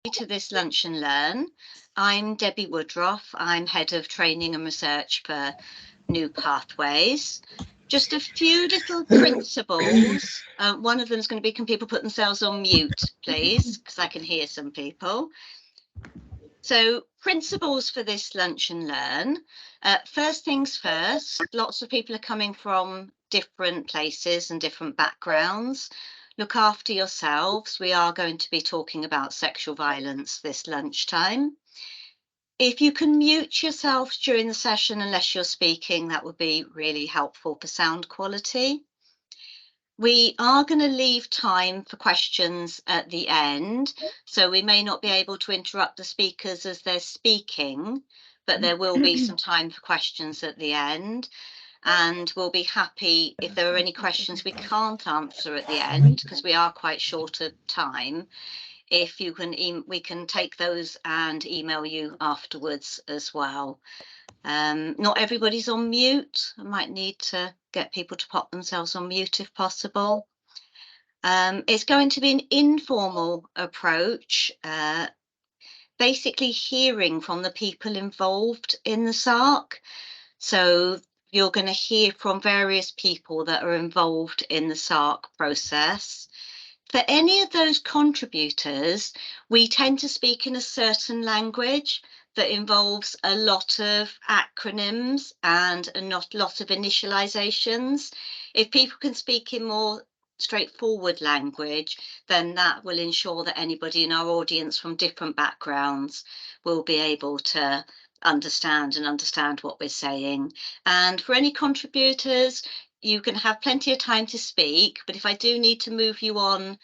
To this Lunch and Learn. I'm Debbie Woodruff. I'm Head of Training and Research for New Pathways. Just a few little principles. One of them is going to be, can people put themselves on mute, please? Because I can hear some people. So principles for this Lunch and Learn. First things first, lots of people are coming from different places and different backgrounds. Look after yourselves. We are going to be talking about sexual violence this lunchtime. If you can mute yourselves during the session, unless you're speaking, that would be really helpful for sound quality. We are going to leave time for questions at the end, so we may not be able to interrupt the speakers as they're speaking, but there will be some time for questions at the end. And we'll be happy if there are any questions we can't answer at the end, because we are quite short of time. If you can, we can take those and email you afterwards as well. Not everybody's on mute. I might need to get people to pop themselves on mute if possible. It's going to be an informal approach, basically hearing from the people involved in the SARC. So you're going to hear from various people that are involved in the SARC process. For any of those contributors, we tend to speak in a certain language that involves a lot of acronyms and a lot of initializations. If people can speak in more straightforward language, then that will ensure that anybody in our audience from different backgrounds will be able to understand what we're saying. And for any contributors, you can have plenty of time to speak, but if I do need to move you on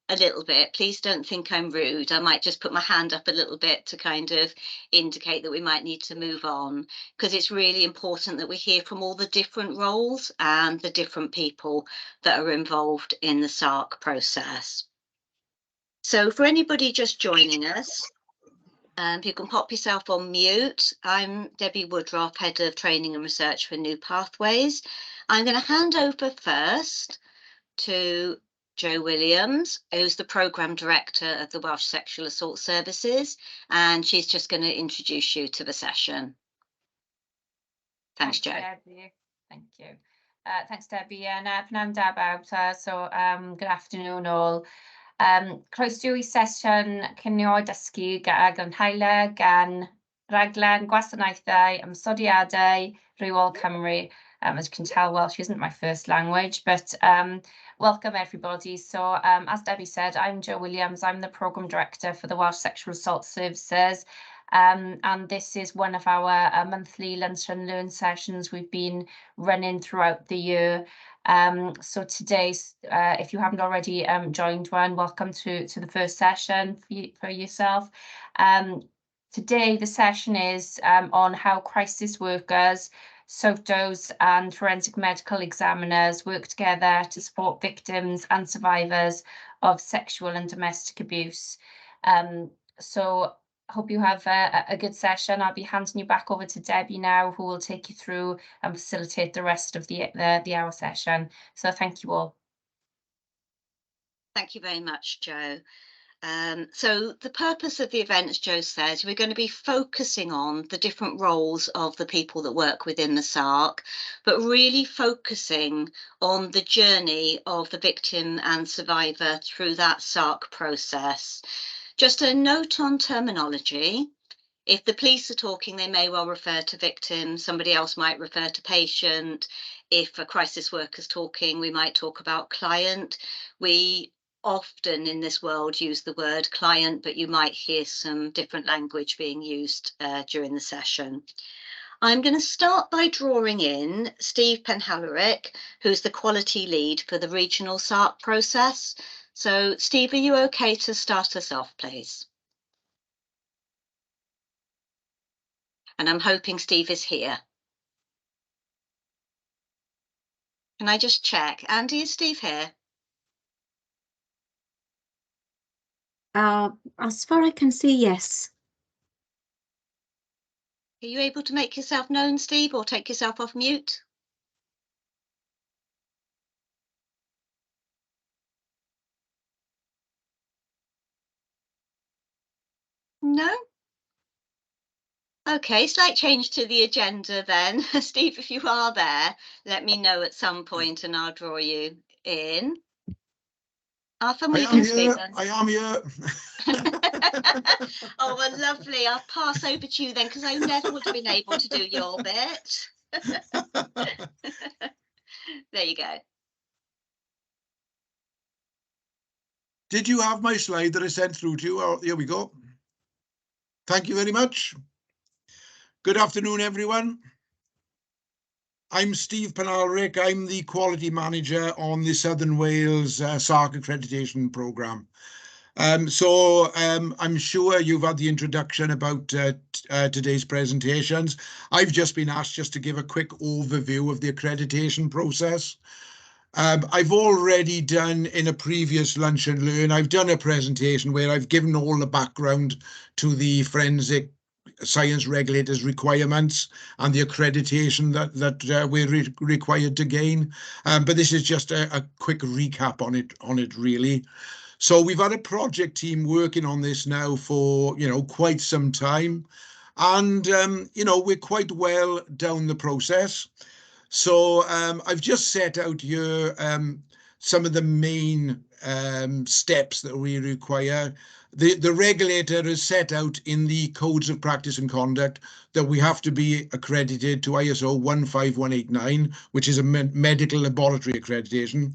a little bit, please don't think I'm rude. I might just put my hand up a little bit to kind of indicate that we might need to move on, because it's really important that we hear from all the different roles and the different people that are involved in the SARC process. So for anybody just joining us, you can pop yourself on mute. I'm Debbie Woodruff, Head of Training and Research for New Pathways. I'm going to hand over first to Jo Williams, who's the Programme Director of the Welsh Sexual Assault Services, and she's just going to introduce you to the session. Thanks, Jo. Debbie. Thank you. Thanks, Debbie. And pnawn da bawb. So good afternoon all. Croeso I sesiwn cinio dysgu gan haile gan raglen gwasanaethau ymsodiadau Rhywol Cymru. As you can tell, Welsh isn't my first language, but welcome everybody. So as Debbie said, I'm Jo Williams. I'm the Programme Director for the Welsh Sexual Assault Services. And this is one of our monthly Lunch and Learn sessions we've been running throughout the year. So today, if you haven't already joined one, welcome to the first session for yourself. Today, the session is on how crisis workers, SOTOs and forensic medical examiners work together to support victims and survivors of sexual and domestic abuse. So hope you have a good session. I'll be handing you back over to Debbie now, who will take you through and facilitate the rest of the hour session. So thank you all. Thank you very much, Jo. So the purpose of the event, as Jo says, we're going to be focusing on the different roles of the people that work within the SARC, but really focusing on the journey of the victim and survivor through that SARC process. Just a note on terminology. If the police are talking, they may well refer to victim, somebody else might refer to patient. If a crisis worker's talking, we might talk about client. We often in this world use the word client, but you might hear some different language being used during the session. I'm going to start by drawing in Steve Penhallerick, who's the quality lead for the regional SARC process. So Steve, are you okay to start us off, please? And I'm hoping Steve is here. Can I just check? Andy, is Steve here? As far as I can see, yes. Are you able to make yourself known, Steve, or take yourself off mute? No? Okay, slight change to the agenda then. Steve, if you are there, let me know at some point and I'll draw you in. Arthur, you can speak then. I am here. Oh, well, lovely. I'll pass over to you then, because I never would have been able to do your bit. There you go. Did you have my slide that I sent through to you? Oh, here we go. Thank you very much. Good afternoon, everyone. I'm Steve Penalric. I'm the quality manager on the Southern Wales SARC accreditation programme. I'm sure you've had the introduction about today's presentations. I've just been asked just to give a quick overview of the accreditation process. I've already done in a previous Lunch and Learn, I've done a presentation where I've given all the background to the forensic science regulators requirements and the accreditation that we're required to gain. But this is just a quick recap on it really. So we've had a project team working on this now for, quite some time. And, we're quite well down the process. So I've just set out here some of the main steps that we require. The regulator has set out in the codes of practice and conduct that we have to be accredited to ISO 15189, which is a medical laboratory accreditation.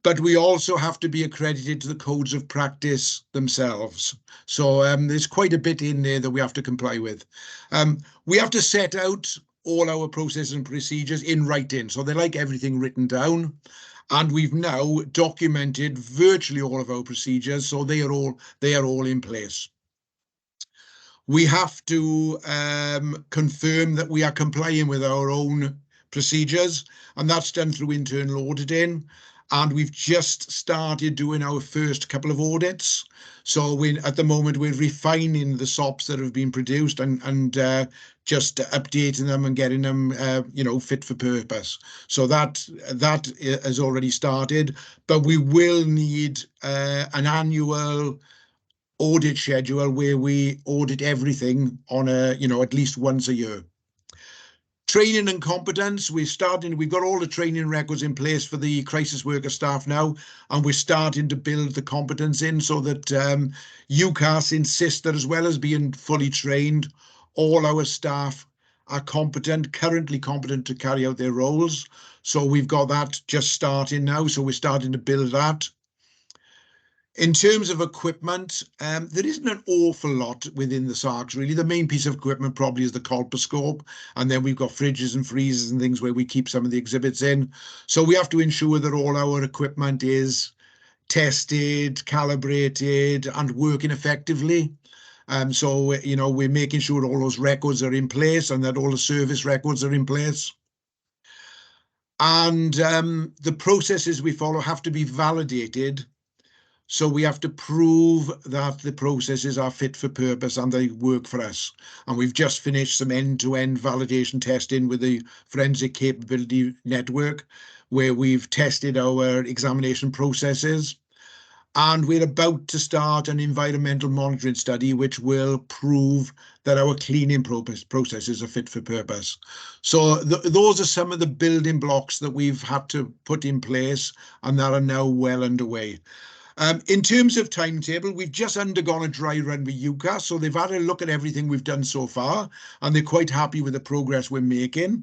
But we also have to be accredited to the codes of practice themselves. So there's quite a bit in there that we have to comply with. We have to set out all our processes and procedures in writing. So they're like everything written down. And we've now documented virtually all of our procedures. So they are all in place. We have to confirm that we are complying with our own procedures, and that's done through internal auditing. And we've just started doing our first couple of audits. So at the moment, we're refining the SOPs that have been produced and just updating them and getting them, fit for purpose. So that has already started, but we will need an annual audit schedule where we audit everything on at least once a year. Training and competence, we've got all the training records in place for the crisis worker staff now, and we're starting to build the competence in so that UCAS insists that as well as being fully trained, all our staff are currently competent to carry out their roles. So we've got that just starting now, so we're starting to build that. In terms of equipment, there isn't an awful lot within the SARCs, really. The main piece of equipment probably is the colposcope, and then we've got fridges and freezers and things where we keep some of the exhibits in. So we have to ensure that all our equipment is tested, calibrated, and working effectively. We're making sure all those records are in place and that all the service records are in place. And the processes we follow have to be validated. So we have to prove that the processes are fit for purpose and they work for us. And we've just finished some end-to-end validation testing with the Forensic Capability Network, where we've tested our examination processes. And we're about to start an environmental monitoring study, which will prove that our cleaning processes are fit for purpose. So those are some of the building blocks that we've had to put in place and that are now well underway. In terms of timetable, we've just undergone a dry run with UCAS, so they've had a look at everything we've done so far, and they're quite happy with the progress we're making.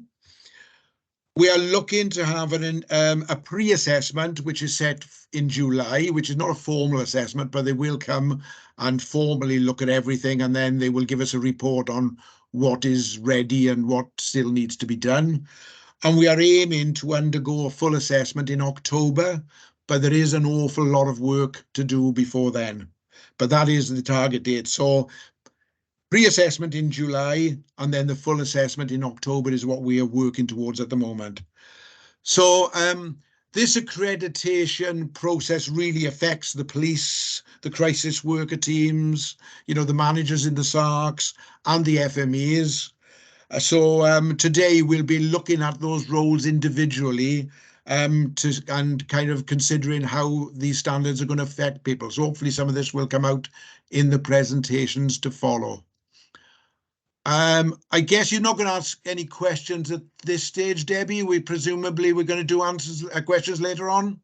We are looking to have a pre-assessment, which is set in July, which is not a formal assessment, but they will come and formally look at everything, and then they will give us a report on what is ready and what still needs to be done. And we are aiming to undergo a full assessment in October, but there is an awful lot of work to do before then. But that is the target date. So pre-assessment in July and then the full assessment in October is what we are working towards at the moment. So this accreditation process really affects the police, the crisis worker teams, the managers in the SARCs and the FMEs. So today we'll be looking at those roles individually and kind of considering how these standards are going to affect people. So hopefully some of this will come out in the presentations to follow. I guess you're not going to ask any questions at this stage, Debbie. We're going to do questions later on.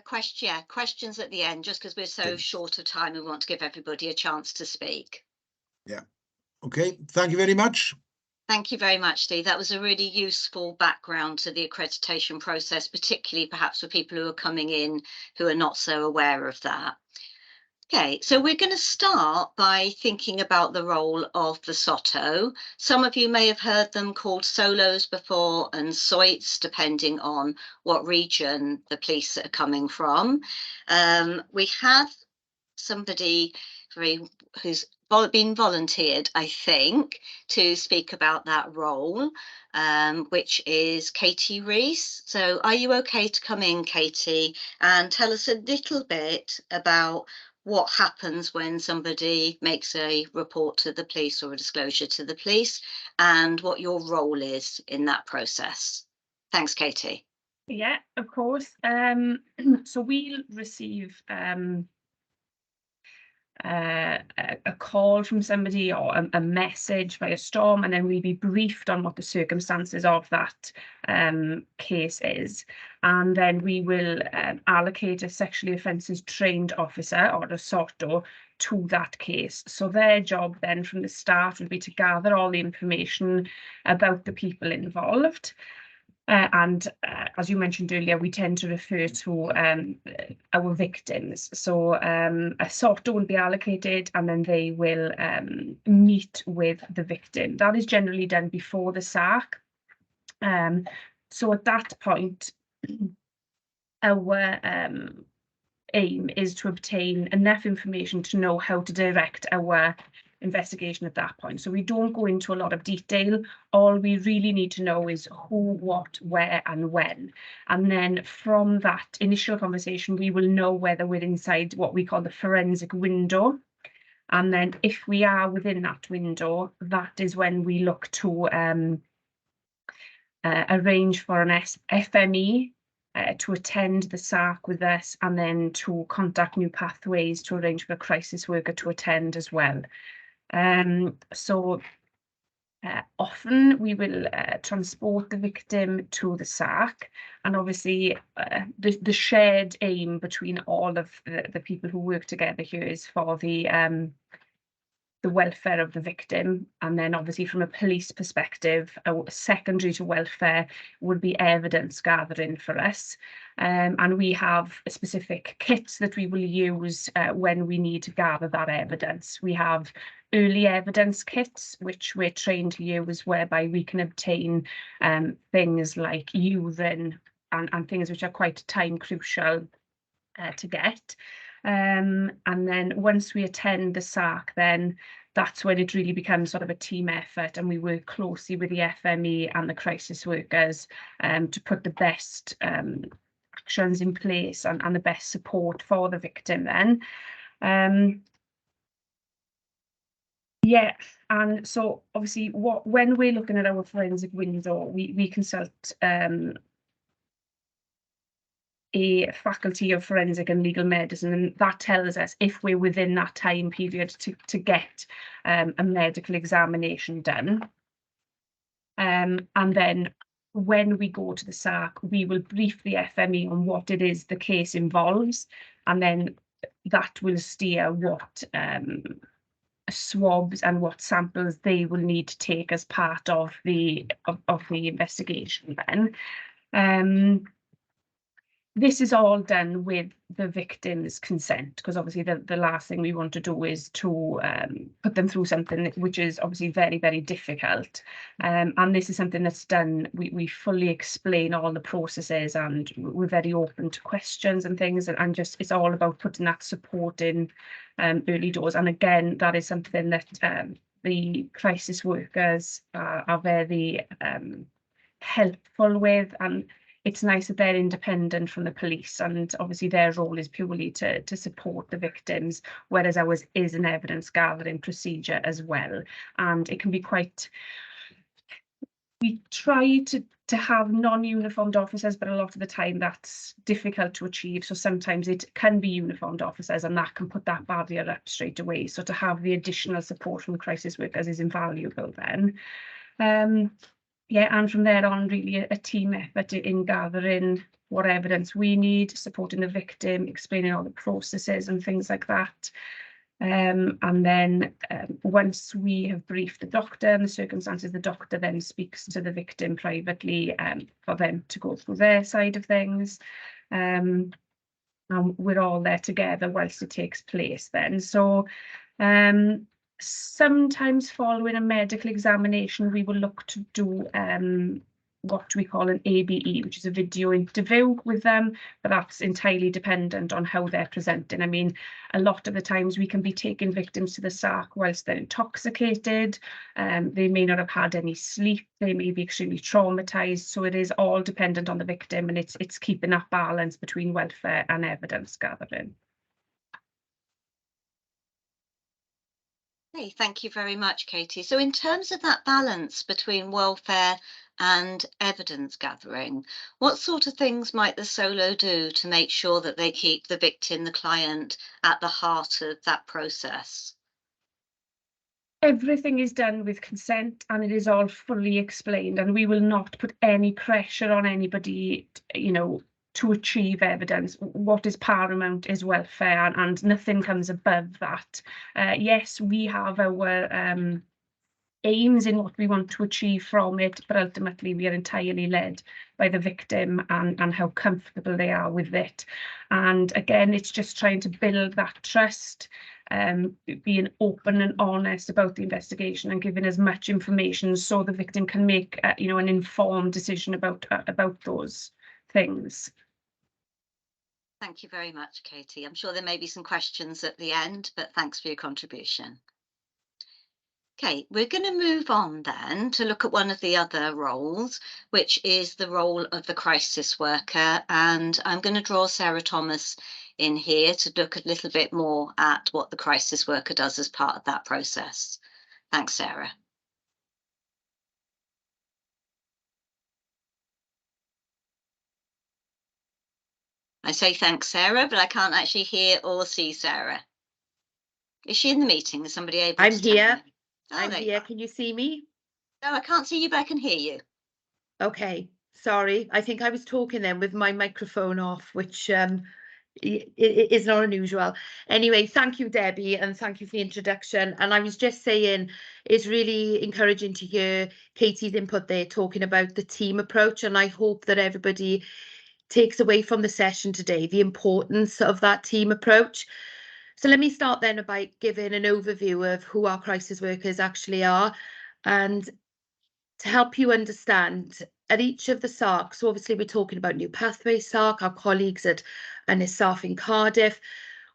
Questions at the end, just because we're so short of time, we want to give everybody a chance to speak. Yeah. Okay. Thank you very much. Thank you very much, Steve. That was a really useful background to the accreditation process, particularly perhaps for people who are coming in who are not so aware of that. Okay, so we're going to start by thinking about the role of the SOTO. Some of you may have heard them called SOLOs before and SOITs, depending on what region the police are coming from. We have somebody who's been volunteered, I think, to speak about that role, which is Katie Rees. So are you okay to come in, Katie, and tell us a little bit about what happens when somebody makes a report to the police or a disclosure to the police, and what your role is in that process? Thanks, Katie. Yeah, of course. So we'll receive a call from somebody or a message via Storm, and then we'll be briefed on what the circumstances of that case is, and then we will allocate a sexually offences trained officer or a SOTO to that case. So their job then from the start will be to gather all the information about the people involved. As you mentioned earlier, we tend to refer to our victims. So a SOTO will be allocated, and then they will meet with the victim. That is generally done before the SAC. So at that point, our aim is to obtain enough information to know how to direct our investigation at that point. So we don't go into a lot of detail. All we really need to know is who, what, where, and when. And then from that initial conversation, we will know whether we're inside what we call the forensic window. And then if we are within that window, that is when we look to arrange for an FME to attend the SAC with us, and then to contact New Pathways to arrange for a crisis worker to attend as well. Often we will transport the victim to the SAC, and obviously the shared aim between all of the people who work together here is for the welfare of the victim. And then obviously from a police perspective, secondary to welfare would be evidence gathering for us. And we have specific kits that we will use when we need to gather that evidence. We have early evidence kits, which we're trained to use, whereby we can obtain things like urine and things which are quite time crucial to get. And then once we attend the SAC, then that's when it really becomes sort of a team effort, and we work closely with the FME and the crisis workers to put the best actions in place and the best support for the victim then. Yeah, and so obviously when we're looking at our forensic window, we consult a faculty of forensic and legal medicine, and that tells us if we're within that time period to get a medical examination done. And then when we go to the SAC, we will brief the FME on what it is the case involves, and then that will steer what swabs and what samples they will need to take as part of the investigation then. This is all done with the victim's consent, because obviously the last thing we want to do is to put them through something which is obviously very, very difficult. And this is something that's done, we fully explain all the processes, and we're very open to questions and things, and just it's all about putting that support in early doors. And again, that is something that the crisis workers are very helpful with, and it's nice that they're independent from the police, and obviously their role is purely to support the victims, whereas ours is an evidence gathering procedure as well. And it can be quite We try to have non-uniformed officers, but a lot of the time that's difficult to achieve. So sometimes it can be uniformed officers, and that can put that barrier up straight away. So to have the additional support from crisis workers is invaluable then. Yeah, and from there on, really a team effort in gathering what evidence we need, supporting the victim, explaining all the processes and things like that. And then once we have briefed the doctor and the circumstances, the doctor then speaks to the victim privately for them to go through their side of things. And we're all there together whilst it takes place then. So sometimes following a medical examination, we will look to do what we call an ABE, which is a video interview with them, but that's entirely dependent on how they're presenting. I mean, a lot of the times we can be taking victims to the SARC whilst they're intoxicated. They may not have had any sleep. They may be extremely traumatized. So it is all dependent on the victim, and it's keeping that balance between welfare and evidence gathering. Okay, thank you very much, Katie. So in terms of that balance between welfare and evidence gathering, what sort of things might the SOLO do to make sure that they keep the victim, the client, at the heart of that process? Everything is done with consent, and it is all fully explained, and we will not put any pressure on anybody, you know, to achieve evidence. What is paramount is welfare, and nothing comes above that. Yes, we have our aims in what we want to achieve from it, but ultimately we are entirely led by the victim and how comfortable they are with it. And again, it's just trying to build that trust, being open and honest about the investigation and giving as much information so the victim can make you know, an informed decision about those things. Thank you very much, Katie. I'm sure there may be some questions at the end, but thanks for your contribution. Okay, we're going to move on then to look at one of the other roles, which is the role of the crisis worker. And I'm going to draw Sarah Thomas in here to look a little bit more at what the crisis worker does as part of that process. Thanks, Sarah. I say thanks, Sarah, but I can't actually hear or see Sarah. Is she in the meeting? Is somebody able to I'm here. Oh, I'm here. Can you see me? No, I can't see you, but I can hear you. Okay, sorry. I think I was talking then with my microphone off, which is not unusual. Anyway, thank you, Debbie, and thank you for the introduction. And I was just saying, it's really encouraging to hear Katie's input there, talking about the team approach. And I hope that everybody takes away from the session today the importance of that team approach. So let me start then by giving an overview of who our crisis workers actually are, and to help you understand at each of the SARCs. So obviously we're talking about New Pathways SARC, our colleagues at NSAF in Cardiff.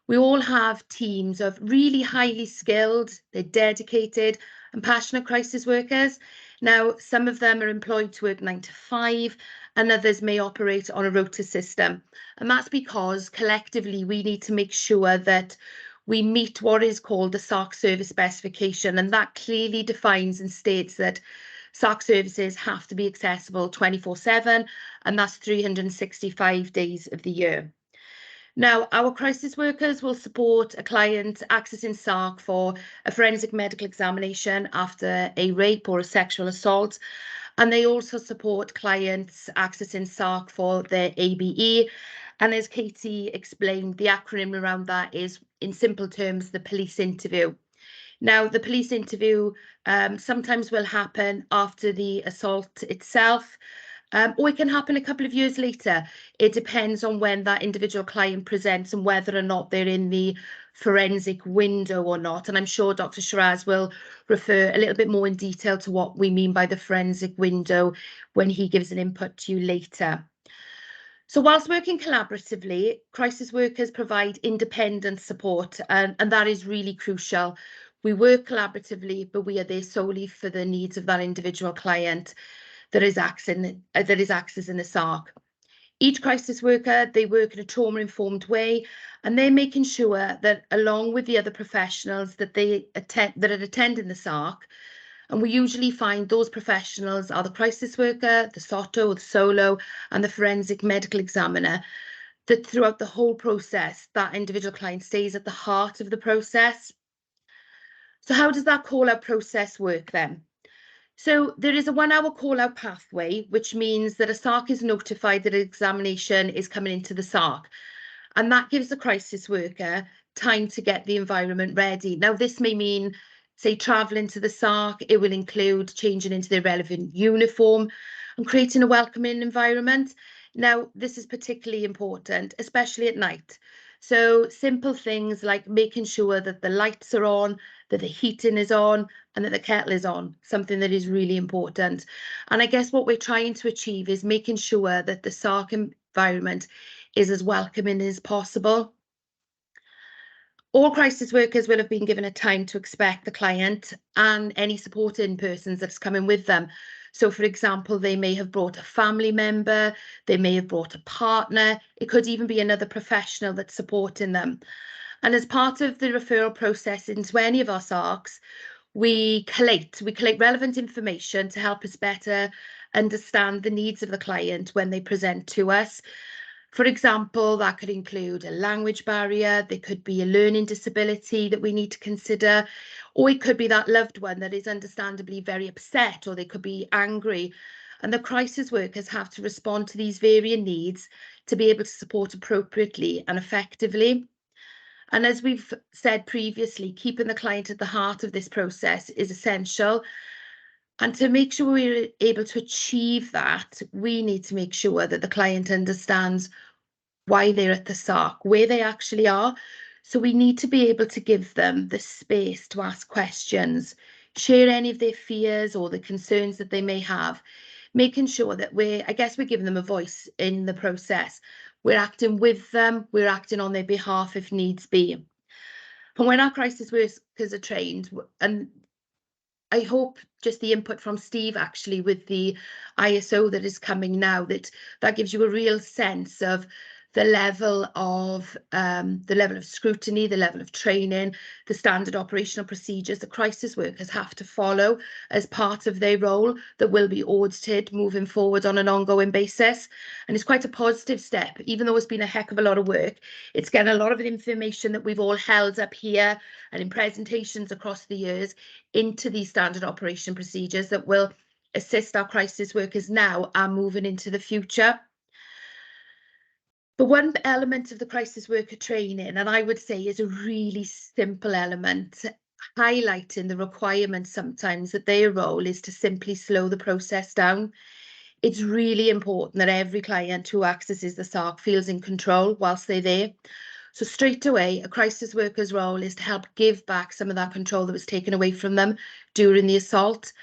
We all have teams of really highly skilled, they're dedicated and passionate crisis workers. Now, some of them are employed to work 9 to 5, and others may operate on a rota system. And that's because collectively we need to make sure that we meet what is called the SARC service specification, and that clearly defines and states that SARC services have to be accessible 24/7, and that's 365 days of the year. Now, our crisis workers will support a client accessing SARC for a forensic medical examination after a rape or a sexual assault, and they also support clients accessing SARC for their ABE. And as Katie explained, the acronym around that is, in simple terms, the police interview. Now, the police interview sometimes will happen after the assault itself, or it can happen a couple of years later. It depends on when that individual client presents and whether or not they're in the forensic window or not. And I'm sure Dr. Shiraz will refer a little bit more in detail to what we mean by the forensic window when he gives an input to you later. So whilst working collaboratively, crisis workers provide independent support, and that is really crucial. We work collaboratively, but we are there solely for the needs of that individual client that is accessing the SARC. Each crisis worker, they work in a trauma-informed way, and they're making sure that along with the other professionals that are attending the SARC, And we usually find those professionals are the crisis worker, the SOTO, the solo, and the forensic medical examiner, that throughout the whole process, that individual client stays at the heart of the process. So how does that call-out process work then? So there is a 1 hour call-out pathway, which means that a SARC is notified that an examination is coming into the SARC. And that gives the crisis worker time to get the environment ready. Now, this may mean, say, travelling to the SARC. It will include changing into their relevant uniform and creating a welcoming environment. Now, this is particularly important, especially at night. So simple things like making sure that the lights are on, that the heating is on, and that the kettle is on, something that is really important. And I guess what we're trying to achieve is making sure that the SARC environment is as welcoming as possible. All crisis workers will have been given a time to expect the client and any supporting persons that's coming with them. So, for example, they may have brought a family member, they may have brought a partner, it could even be another professional that's supporting them. And as part of the referral process into any of our SARCs, we collate relevant information to help us better understand the needs of the client when they present to us. For example, that could include a language barrier, there could be a learning disability that we need to consider, or it could be that loved one that is understandably very upset, or they could be angry. And the crisis workers have to respond to these varying needs to be able to support appropriately and effectively. And as we've said previously, keeping the client at the heart of this process is essential. And to make sure we're able to achieve that, we need to make sure that the client understands why they're at the SARC, where they actually are. So we need to be able to give them the space to ask questions, share any of their fears or the concerns that they may have, making sure that we're giving them a voice in the process. We're acting with them, we're acting on their behalf if needs be. And when our crisis workers are trained, and I hope just the input from Steve actually with the ISO that is coming now, that gives you a real sense of the level of scrutiny, the level of training, the standard operational procedures the crisis workers have to follow as part of their role that will be audited moving forward on an ongoing basis. And it's quite a positive step, even though it's been a heck of a lot of work. It's getting a lot of the information that we've all held up here and in presentations across the years into these standard operation procedures that will assist our crisis workers now and moving into the future. But one element of the crisis worker training, and I would say is a really simple element, highlighting the requirement sometimes that their role is to simply slow the process down. It's really important that every client who accesses the SARC feels in control whilst they're there. So straight away, a crisis worker's role is to help give back some of that control that was taken away from them during the assault.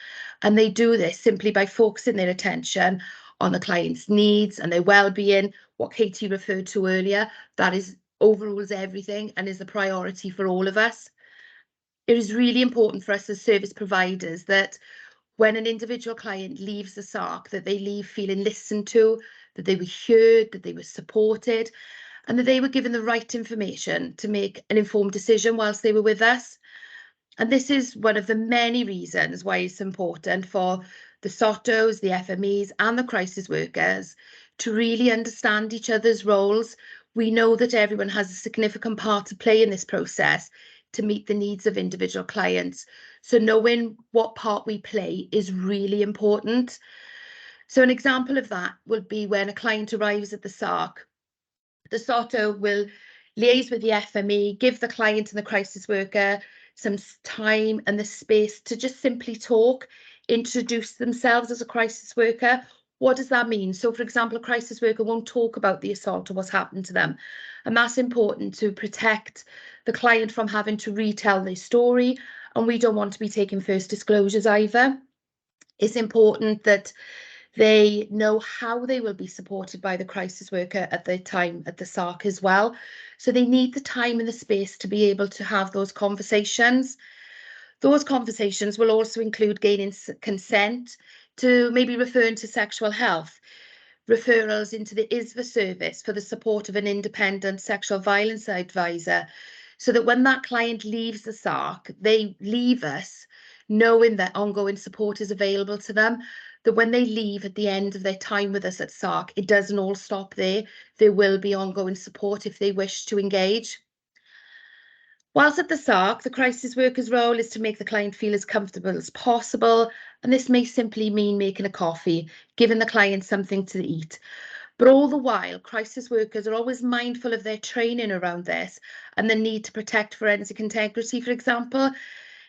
And they do this simply by focusing their attention on the client's needs and their well-being, what Katie referred to earlier. That is overrules everything and is a priority for all of us. It is really important for us as service providers that when an individual client leaves the SARC, that they leave feeling listened to, that they were heard, that they were supported, and that they were given the right information to make an informed decision whilst they were with us. And this is one of the many reasons why it's important for the SOTOs, the FMEs and the crisis workers to really understand each other's roles. We know that everyone has a significant part to play in this process to meet the needs of individual clients. So knowing what part we play is really important. So an example of that would be when a client arrives at the SARC, the SOTO will liaise with the FME, give the client and the crisis worker some time and the space to just simply talk, introduce themselves as a crisis worker. What does that mean? So, for example, a crisis worker won't talk about the assault or what's happened to them. And that's important to protect the client from having to retell their story. And we don't want to be taking first disclosures either. It's important that they know how they will be supported by the crisis worker at their time at the SARC as well. So they need the time and the space to be able to have those conversations. Those conversations will also include gaining consent to maybe referring to sexual health, referrals into the ISVA service for the support of an independent sexual violence advisor, so that when that client leaves the SARC, they leave us knowing that ongoing support is available to them, that when they leave at the end of their time with us at SARC, it doesn't all stop there. There will be ongoing support if they wish to engage. Whilst at the SARC, the crisis worker's role is to make the client feel as comfortable as possible, and this may simply mean making a coffee, giving the client something to eat. But all the while, crisis workers are always mindful of their training around this and the need to protect forensic integrity, for example.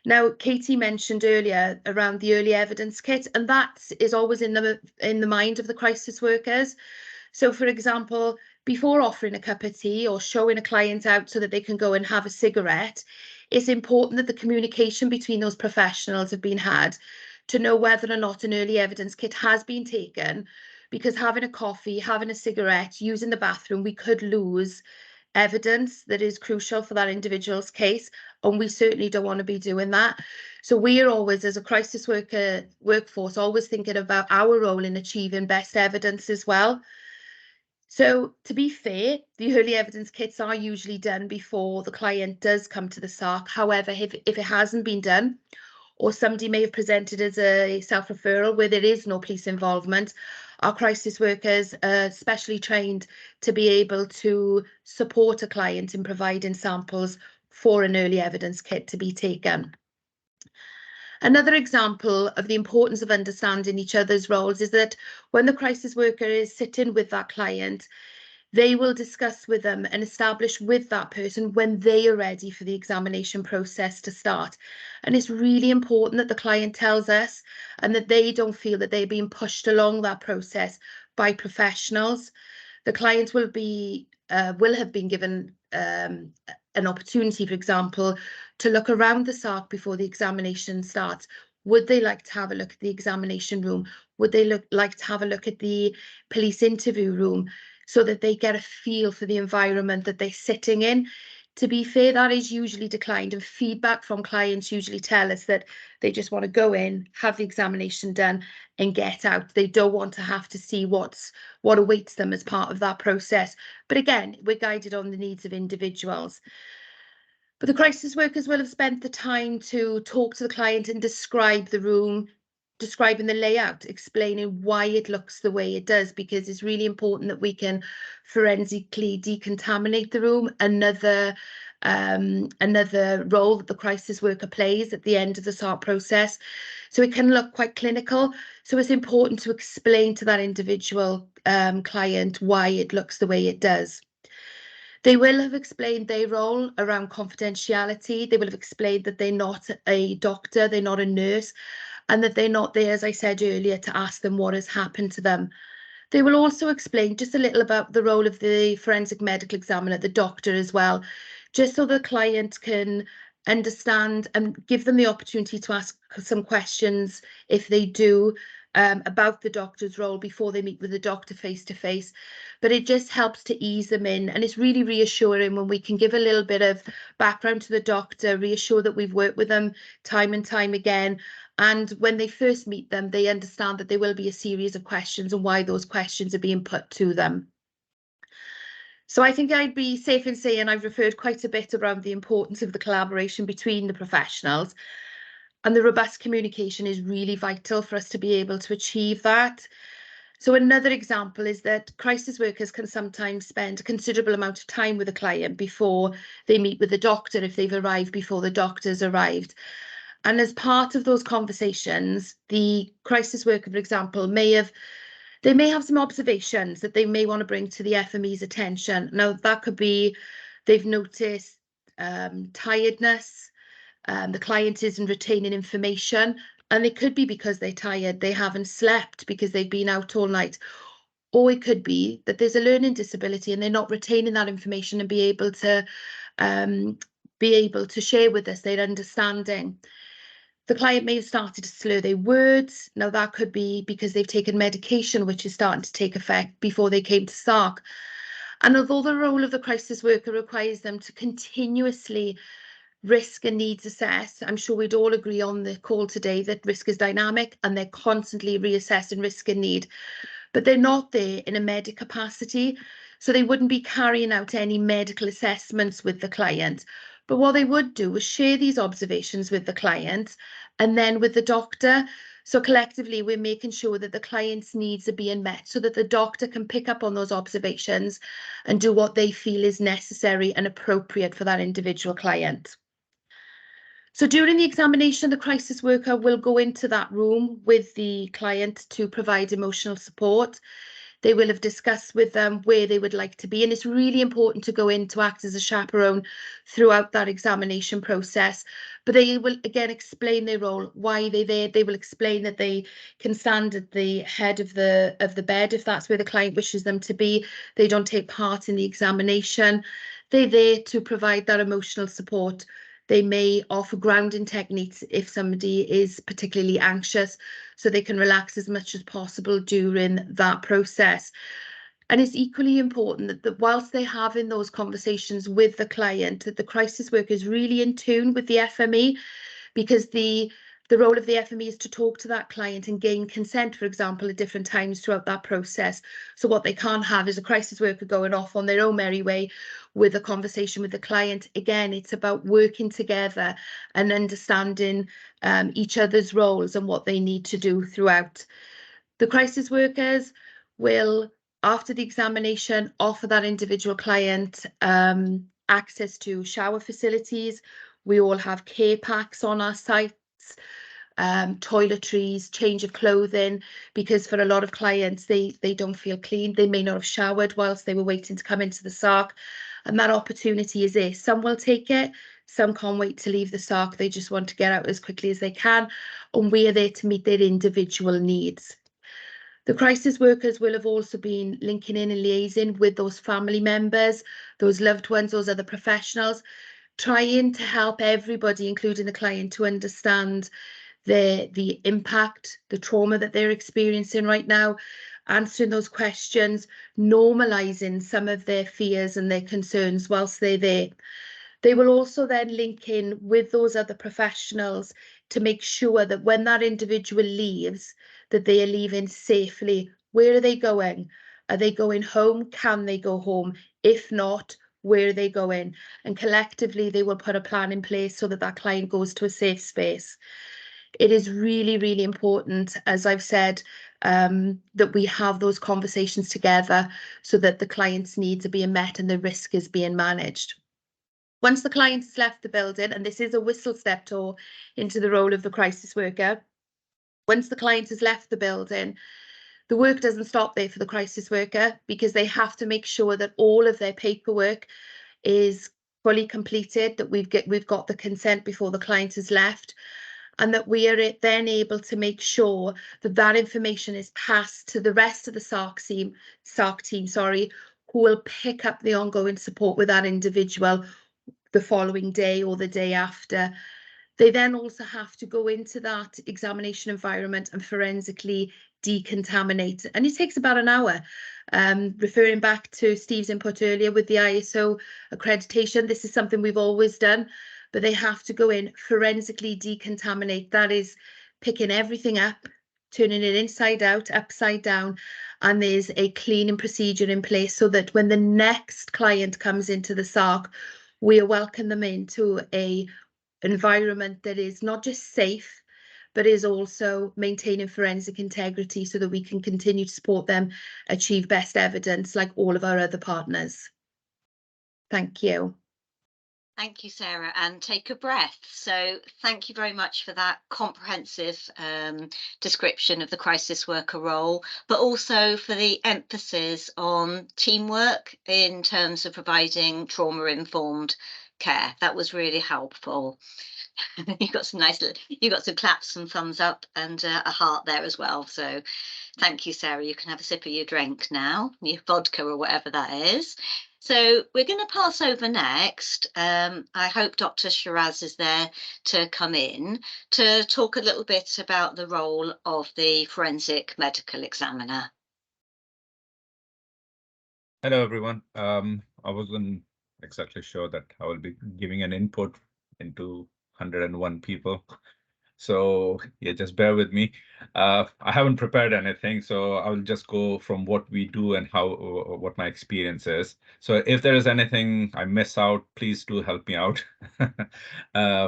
Now, Katie mentioned earlier around the early evidence kit, and that is always in the mind of the crisis workers. So, for example, before offering a cup of tea or showing a client out so that they can go and have a cigarette, it's important that the communication between those professionals have been had to know whether or not an early evidence kit has been taken, because having a coffee, having a cigarette, using the bathroom, we could lose evidence that is crucial for that individual's case, and we certainly don't want to be doing that. So we are always, as a crisis workforce, always thinking about our role in achieving best evidence as well. So to be fair, the early evidence kits are usually done before the client does come to the SARC. However, if it hasn't been done, or somebody may have presented as a self-referral where there is no police involvement, our crisis workers are specially trained to be able to support a client in providing samples for an early evidence kit to be taken. Another example of the importance of understanding each other's roles is that when the crisis worker is sitting with that client, they will discuss with them and establish with that person when they are ready for the examination process to start. And it's really important that the client tells us and that they don't feel that they're being pushed along that process by professionals. The client will have been given an opportunity, for example, to look around the SARC before the examination starts. Would they like to have a look at the examination room? Would they like to have a look at the police interview room, so that they get a feel for the environment that they're sitting in? To be fair, that is usually declined, and feedback from clients usually tell us that they just want to go in, have the examination done and get out. They don't want to have to see what awaits them as part of that process. But again, we're guided on the needs of individuals. But the crisis workers will have spent the time to talk to the client and describe the room, describing the layout, explaining why it looks the way it does, because it's really important that we can forensically decontaminate the room. Another role that the crisis worker plays at the end of the SARC process. So it can look quite clinical. So it's important to explain to that individual client why it looks the way it does. They will have explained their role around confidentiality. They will have explained that they're not a doctor, they're not a nurse, and that they're not there, as I said earlier, to ask them what has happened to them. They will also explain just a little about the role of the forensic medical examiner, the doctor as well, just so the client can understand and give them the opportunity to ask some questions if they do about the doctor's role before they meet with the doctor face to face. But it just helps to ease them in, and it's really reassuring when we can give a little bit of background to the doctor, reassure that we've worked with them time and time again, and when they first meet them, they understand that there will be a series of questions and why those questions are being put to them. So I think I'd be safe in saying I've referred quite a bit around the importance of the collaboration between the professionals, and the robust communication is really vital for us to be able to achieve that. So another example is that crisis workers can sometimes spend a considerable amount of time with a client before they meet with the doctor, if they've arrived before the doctor's arrived. And as part of those conversations, the crisis worker, for example, may have some observations that they may want to bring to the FME's attention. Now, that could be they've noticed tiredness, the client isn't retaining information, and it could be because they're tired, they haven't slept because they've been out all night. Or it could be that there's a learning disability and they're not retaining that information and be able to share with us their understanding. The client may have started to slur their words. Now, that could be because they've taken medication, which is starting to take effect before they came to SARC. And although the role of the crisis worker requires them to continuously risk and needs assess, I'm sure we'd all agree on the call today that risk is dynamic and they're constantly reassessing risk and need, but they're not there in a medic capacity. So they wouldn't be carrying out any medical assessments with the client, But what they would do was share these observations with the client and then with the doctor. So collectively, we're making sure that the client's needs are being met so that the doctor can pick up on those observations and do what they feel is necessary and appropriate for that individual client. So during the examination, the crisis worker will go into that room with the client to provide emotional support. They will have discussed with them where they would like to be. And it's really important to go in to act as a chaperone throughout that examination process. But they will again explain their role, why they're there. They will explain that they can stand at the head of the bed if that's where the client wishes them to be. They don't take part in the examination. They're there to provide that emotional support. They may offer grounding techniques if somebody is particularly anxious, so they can relax as much as possible during that process. And it's equally important that whilst they're having those conversations with the client, that the crisis worker is really in tune with the FME, because the role of the FME is to talk to that client and gain consent, for example, at different times throughout that process. So what they can't have is a crisis worker going off on their own merry way with a conversation with the client. Again, it's about working together and understanding each other's roles and what they need to do throughout. The crisis workers will, after the examination, offer that individual client access to shower facilities. We all have care packs on our sites, toiletries, change of clothing, because for a lot of clients, they don't feel clean. They may not have showered whilst they were waiting to come into the SARC, and that opportunity is there. Some will take it, some can't wait to leave the SARC. They just want to get out as quickly as they can, and we are there to meet their individual needs. The crisis workers will have also been linking in and liaising with those family members, those loved ones, those other professionals, trying to help everybody, including the client, to understand the impact, the trauma that they're experiencing right now, answering those questions, normalising some of their fears and their concerns whilst they're there. They will also then link in with those other professionals to make sure that when that individual leaves, that they are leaving safely. Where are they going? Are they going home? Can they go home? If not, where are they going? And collectively, they will put a plan in place so that that client goes to a safe space. It is really, really important, as I've said, that we have those conversations together so that the client's needs are being met and the risk is being managed. Once the client has left the building, and this is a whistle-step tour into the role of the crisis worker, once the client has left the building, the work doesn't stop there for the crisis worker, because they have to make sure that all of their paperwork is fully completed, that we've got the consent before the client has left, and that we are then able to make sure that that information is passed to the rest of the SARC team, who will pick up the ongoing support with that individual the following day or the day after. They then also have to go into that examination environment and forensically decontaminate, and it takes about an hour. Referring back to Steve's input earlier with the ISO accreditation, this is something we've always done, but they have to go in, forensically decontaminate. That is picking everything up, turning it inside out, upside down, and there's a cleaning procedure in place so that when the next client comes into the SARC, we welcome them into an environment that is not just safe, but is also maintaining forensic integrity so that we can continue to support them achieve best evidence like all of our other partners. Thank you. Thank you, Sarah, and take a breath. So thank you very much for that comprehensive description of the crisis worker role, but also for the emphasis on teamwork in terms of providing trauma-informed care. That was really helpful. You got some claps, some thumbs up, and a heart there as well. So thank you, Sarah. You can have a sip of your drink now, your vodka or whatever that is. So we're going to pass over next. I hope Dr. Shiraz is there to come in to talk a little bit about the role of the forensic medical examiner. Hello, everyone. I wasn't exactly sure that I will be giving an input into 101 people. So yeah, just bear with me. I haven't prepared anything, so I'll just go from what we do and how what my experience is. So if there is anything I miss out, please do help me out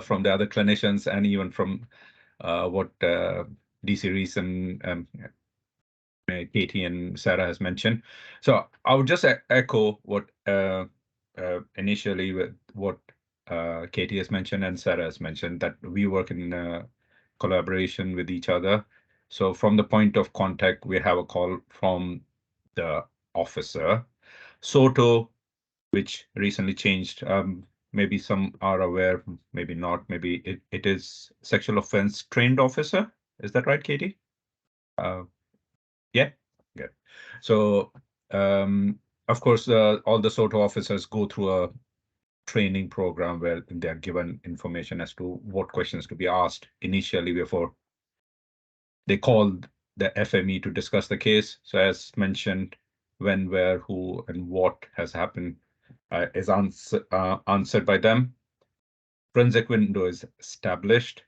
from the other clinicians and even from what DC Reese and Katie and Sarah has mentioned. So I would just echo what initially with what Katie has mentioned and Sarah has mentioned, that we work in collaboration with each other. So from the point of contact, we have a call from the officer. SOTO, which recently changed, maybe some are aware, maybe not, maybe it is sexual offense trained officer. Is that right, Katie? Yeah, good. So, of course, all the SOTO officers go through a training program where they are given information as to what questions to be asked initially before they called the FME to discuss the case. So as mentioned, when, where, who, and what has happened is answered by them. Forensic window is established,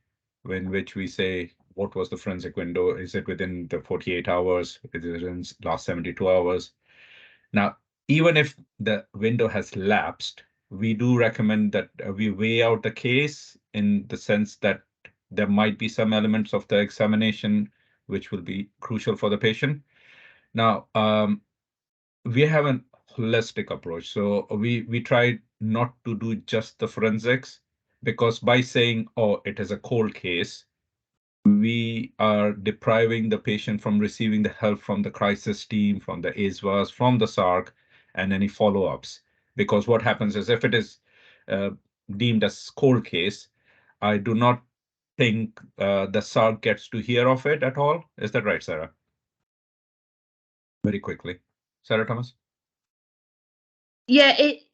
in which we say, what was the forensic window? Is it within the 48 hours? Is it in last 72 hours? Now, even if the window has lapsed, we do recommend that we weigh out the case in the sense that there might be some elements of the examination which will be crucial for the patient. Now, we have a holistic approach. So we try not to do just the forensics, because by saying, oh, it is a cold case, we are depriving the patient from receiving the help from the crisis team, from the ASVAS, from the SARC, and any follow-ups. Because what happens is, if it is deemed as cold case, I do not think the SARC gets to hear of it at all. Is that right, Sarah? Very quickly. Sarah Thomas? Yeah, it's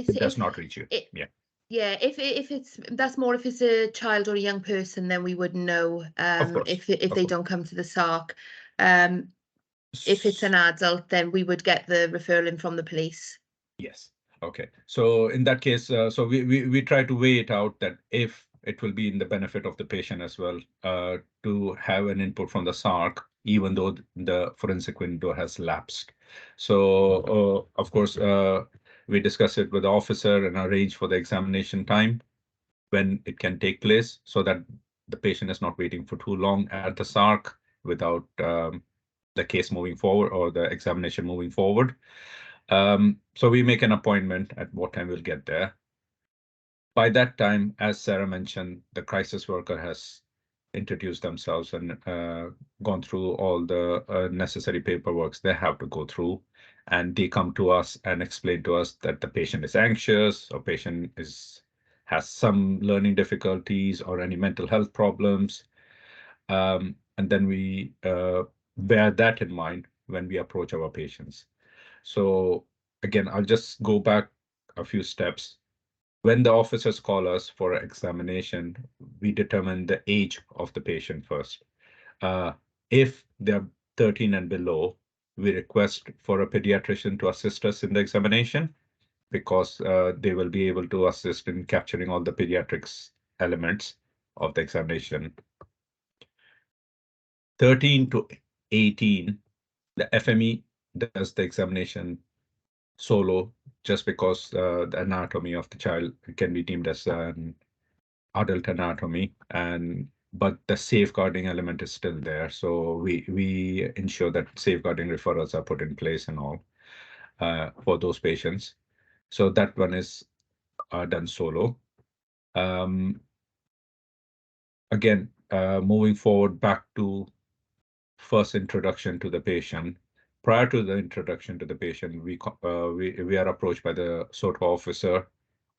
It does not reach you. Yeah. Yeah, if it's that's more if it's a child or a young person, then we wouldn't know if they don't come to the SARC. If it's an adult, then we would get the referral in from the police. Yes. Okay. So in that case, so we try to weigh it out that if it will be in the benefit of the patient as well, to have an input from the SARC, even though the forensic window has lapsed. So of course, we discuss it with the officer and arrange for the examination time when it can take place, so that the patient is not waiting for too long at the SARC without the case moving forward or the examination moving forward. So we make an appointment at what time we'll get there. By that time, as Sarah mentioned, the crisis worker has introduced themselves and gone through all the necessary paperwork they have to go through. And they come to us and explain to us that the patient is anxious, or patient has some learning difficulties or any mental health problems. And then we bear that in mind when we approach our patients. So again, I'll just go back a few steps. When the officers call us for examination, we determine the age of the patient first. If they're 13 and below, we request for a pediatrician to assist us in the examination, because they will be able to assist in capturing all the pediatrics elements of the examination. 13 to 18, the FME does the examination solo, just because the anatomy of the child can be deemed as an adult anatomy, but the safeguarding element is still there. So we ensure that safeguarding referrals are put in place and all for those patients. So that one is done solo. Again, moving forward back to first introduction to the patient. Prior to the introduction to the patient, we are approached by the SOTO officer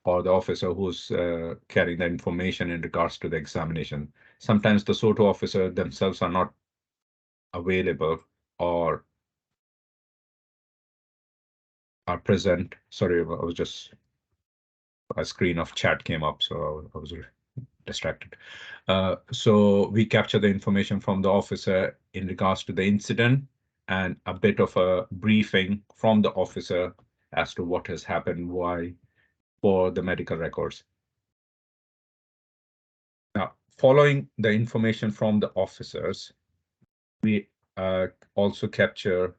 or the officer who's carrying the information in regards to the examination. Sometimes the SOTO officer themselves are not available or are present. Sorry, I was just, a screen of chat came up, so I was distracted. So we capture the information from the officer in regards to the incident and a bit of a briefing from the officer as to what has happened, why, for the medical records. Now, Following the information from the officers, we also capture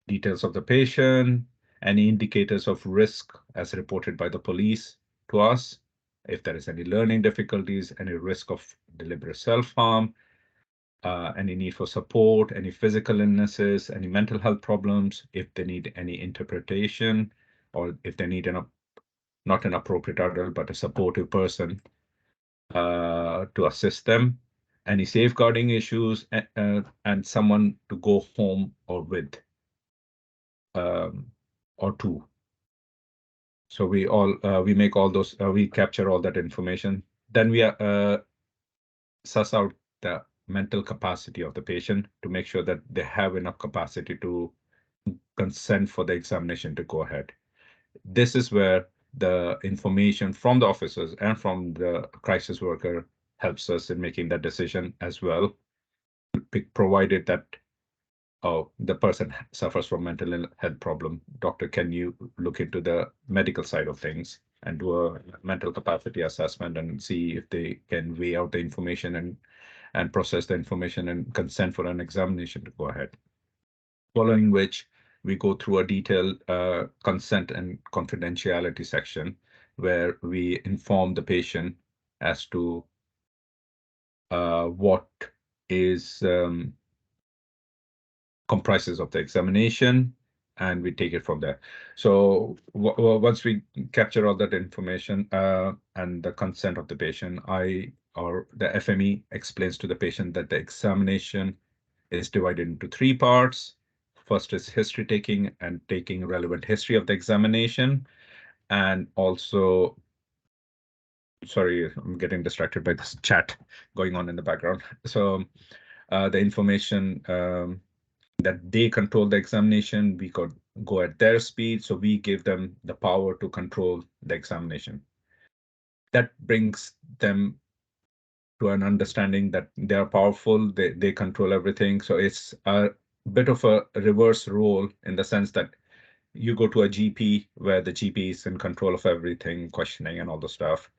details of the patient, any indicators of risk as reported by the police to us, if there is any learning difficulties, any risk of deliberate self-harm, any need for support, any physical illnesses, any mental health problems, if they need any interpretation, or if they need not an appropriate adult, but a supportive person to assist them, any safeguarding issues, and someone to go home or with, or to. So we make all those, we capture all that information. Then we suss out the mental capacity of the patient to make sure that they have enough capacity to consent for the examination to go ahead. This is where the information from the officers and from the crisis worker helps us in making that decision as well, provided that the person suffers from mental health problem. Doctor, can you look into the medical side of things and do a mental capacity assessment and see if they can weigh out the information and process the information and consent for an examination to go ahead. Following which, we go through a detailed consent and confidentiality section where we inform the patient as to what is comprises of the examination, and we take it from there. So once we capture all that information and the consent of the patient, or the FME explains to the patient that the examination is divided into 3 parts. First is history taking and taking relevant history of the examination, and also, sorry, I'm getting distracted by this chat going on in the background. So the information that they control the examination, we could go at their speed, so we give them the power to control the examination. That brings them to an understanding that they are powerful, they control everything. So it's a bit of a reverse role in the sense that you go to a GP where the GP is in control of everything, questioning and all the stuff.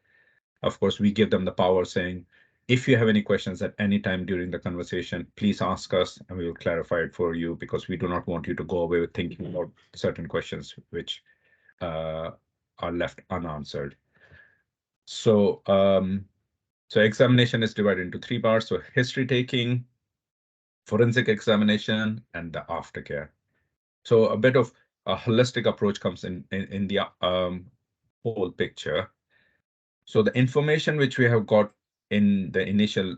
Of course, we give them the power saying, if you have any questions at any time during the conversation, please ask us and we will clarify it for you, because we do not want you to go away with thinking about certain questions which are left unanswered. So, so examination is divided into 3 parts. So history taking, forensic examination, and the aftercare. So a bit of a holistic approach comes in the whole picture. So the information which we have got in the initial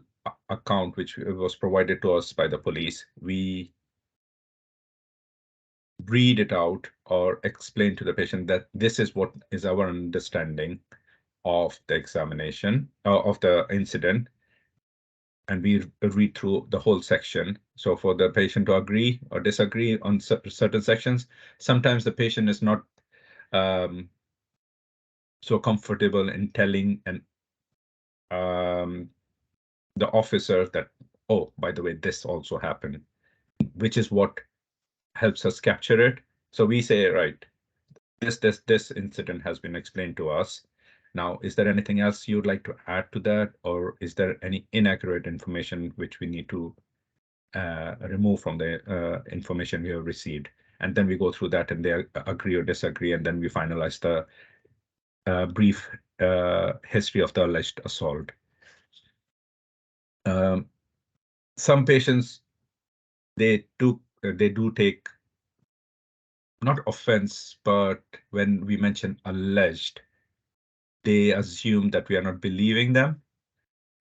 account, which was provided to us by the police, we read it out or explain to the patient that this is what is our understanding of the examination, of the incident, and we read through the whole section. So for the patient to agree or disagree on certain sections, sometimes the patient is not so comfortable in telling the officer that, oh, by the way, this also happened, which is what helps us capture it. So we say, right, this incident has been explained to us. Now, is there anything else you'd like to add to that? Or is there any inaccurate information which we need to remove from the information we have received? And then we go through that and they agree or disagree. And then we finalize the brief history of the alleged assault. Some patients, they do take not offense, but when we mention alleged, they assume that we are not believing them.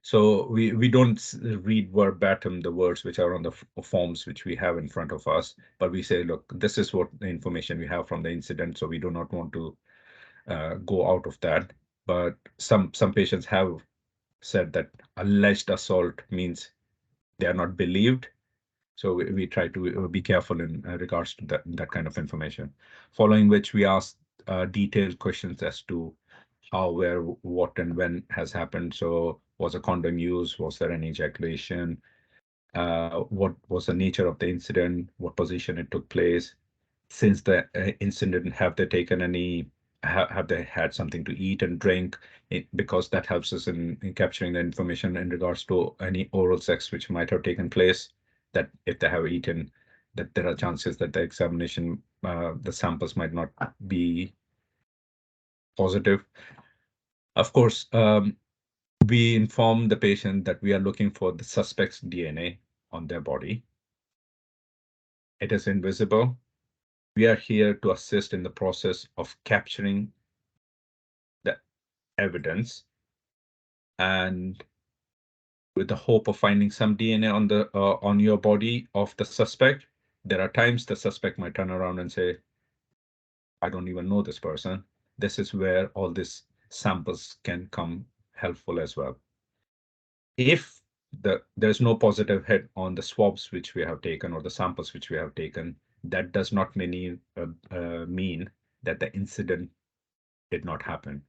So we don't read verbatim the words which are on the forms which we have in front of us, but we say, look, this is what the information we have from the incident, so we do not want to go out of that. But some patients have said that alleged assault means they are not believed. So we try to be careful in regards to that kind of information. Following which, we ask detailed questions as to how, where, what, and when has happened. So was a condom used? Was there any ejaculation? What was the nature of the incident? What position it took place? Since the incident, have they taken any have they had something to eat and drink, because that helps us in capturing the information in regards to any oral sex which might have taken place, that if they have eaten, that there are chances that the examination, the samples might not be positive. Of course, we inform the patient that we are looking for the suspect's DNA on their body. It is invisible. We are here to assist in the process of capturing the evidence, and with the hope of finding some DNA on the on your body of the suspect. There are times the suspect might turn around and say, I don't even know this person. This is where all these samples can come helpful as well. If there's no positive hit on the swabs which we have taken or the samples which we have taken, that does not mean that the incident did not happen.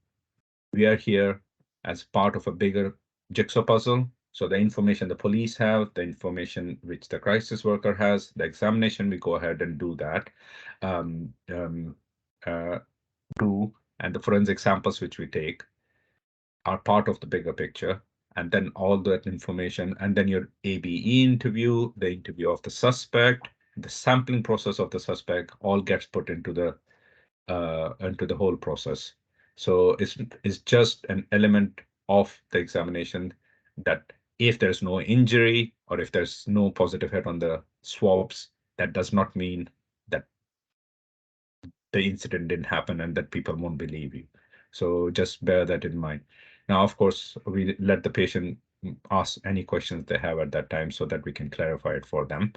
We are here as part of a bigger jigsaw puzzle. So the information the police have, the information which the crisis worker has, the examination, we go ahead and do that. And the forensic samples which we take are part of the bigger picture. And then all that information, and then your ABE interview, the interview of the suspect, the sampling process of the suspect, all gets put into the whole process. So it's just an element of the examination that if there's no injury or if there's no positive hit on the swabs, that does not mean that the incident didn't happen and that people won't believe you. So just bear that in mind. Now, of course, we let the patient ask any questions they have at that time so that we can clarify it for them.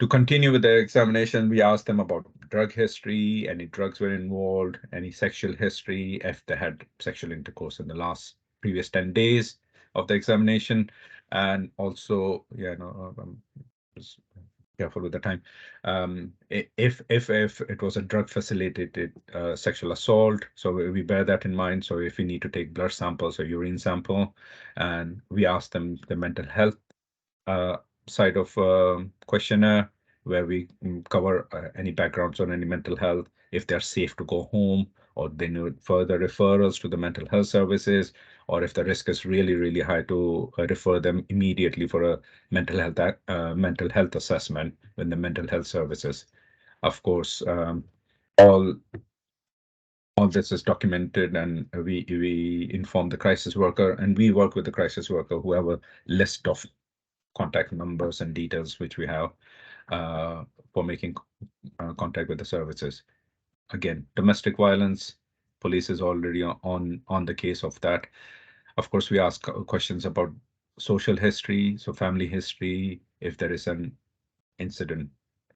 To continue with the examination, we asked them about drug history, any drugs were involved, any sexual history, if they had sexual intercourse in the previous 10 days of the examination, and also, just careful with the time. If it was a drug facilitated sexual assault, so we bear that in mind. So if we need to take blood samples or urine sample, and we ask them the mental health side of questionnaire, where we cover any backgrounds on any mental health, if they're safe to go home, or they need further referrals to the mental health services, or if the risk is really, really high to refer them immediately for a mental health assessment with the mental health services. Of course, all this is documented, and we inform the crisis worker, and we work with the crisis worker who have a list of contact numbers and details which we have for making contact with the services. Again, domestic violence, police is already on the case of that. Of course, we ask questions about social history, so family history. If there is an incident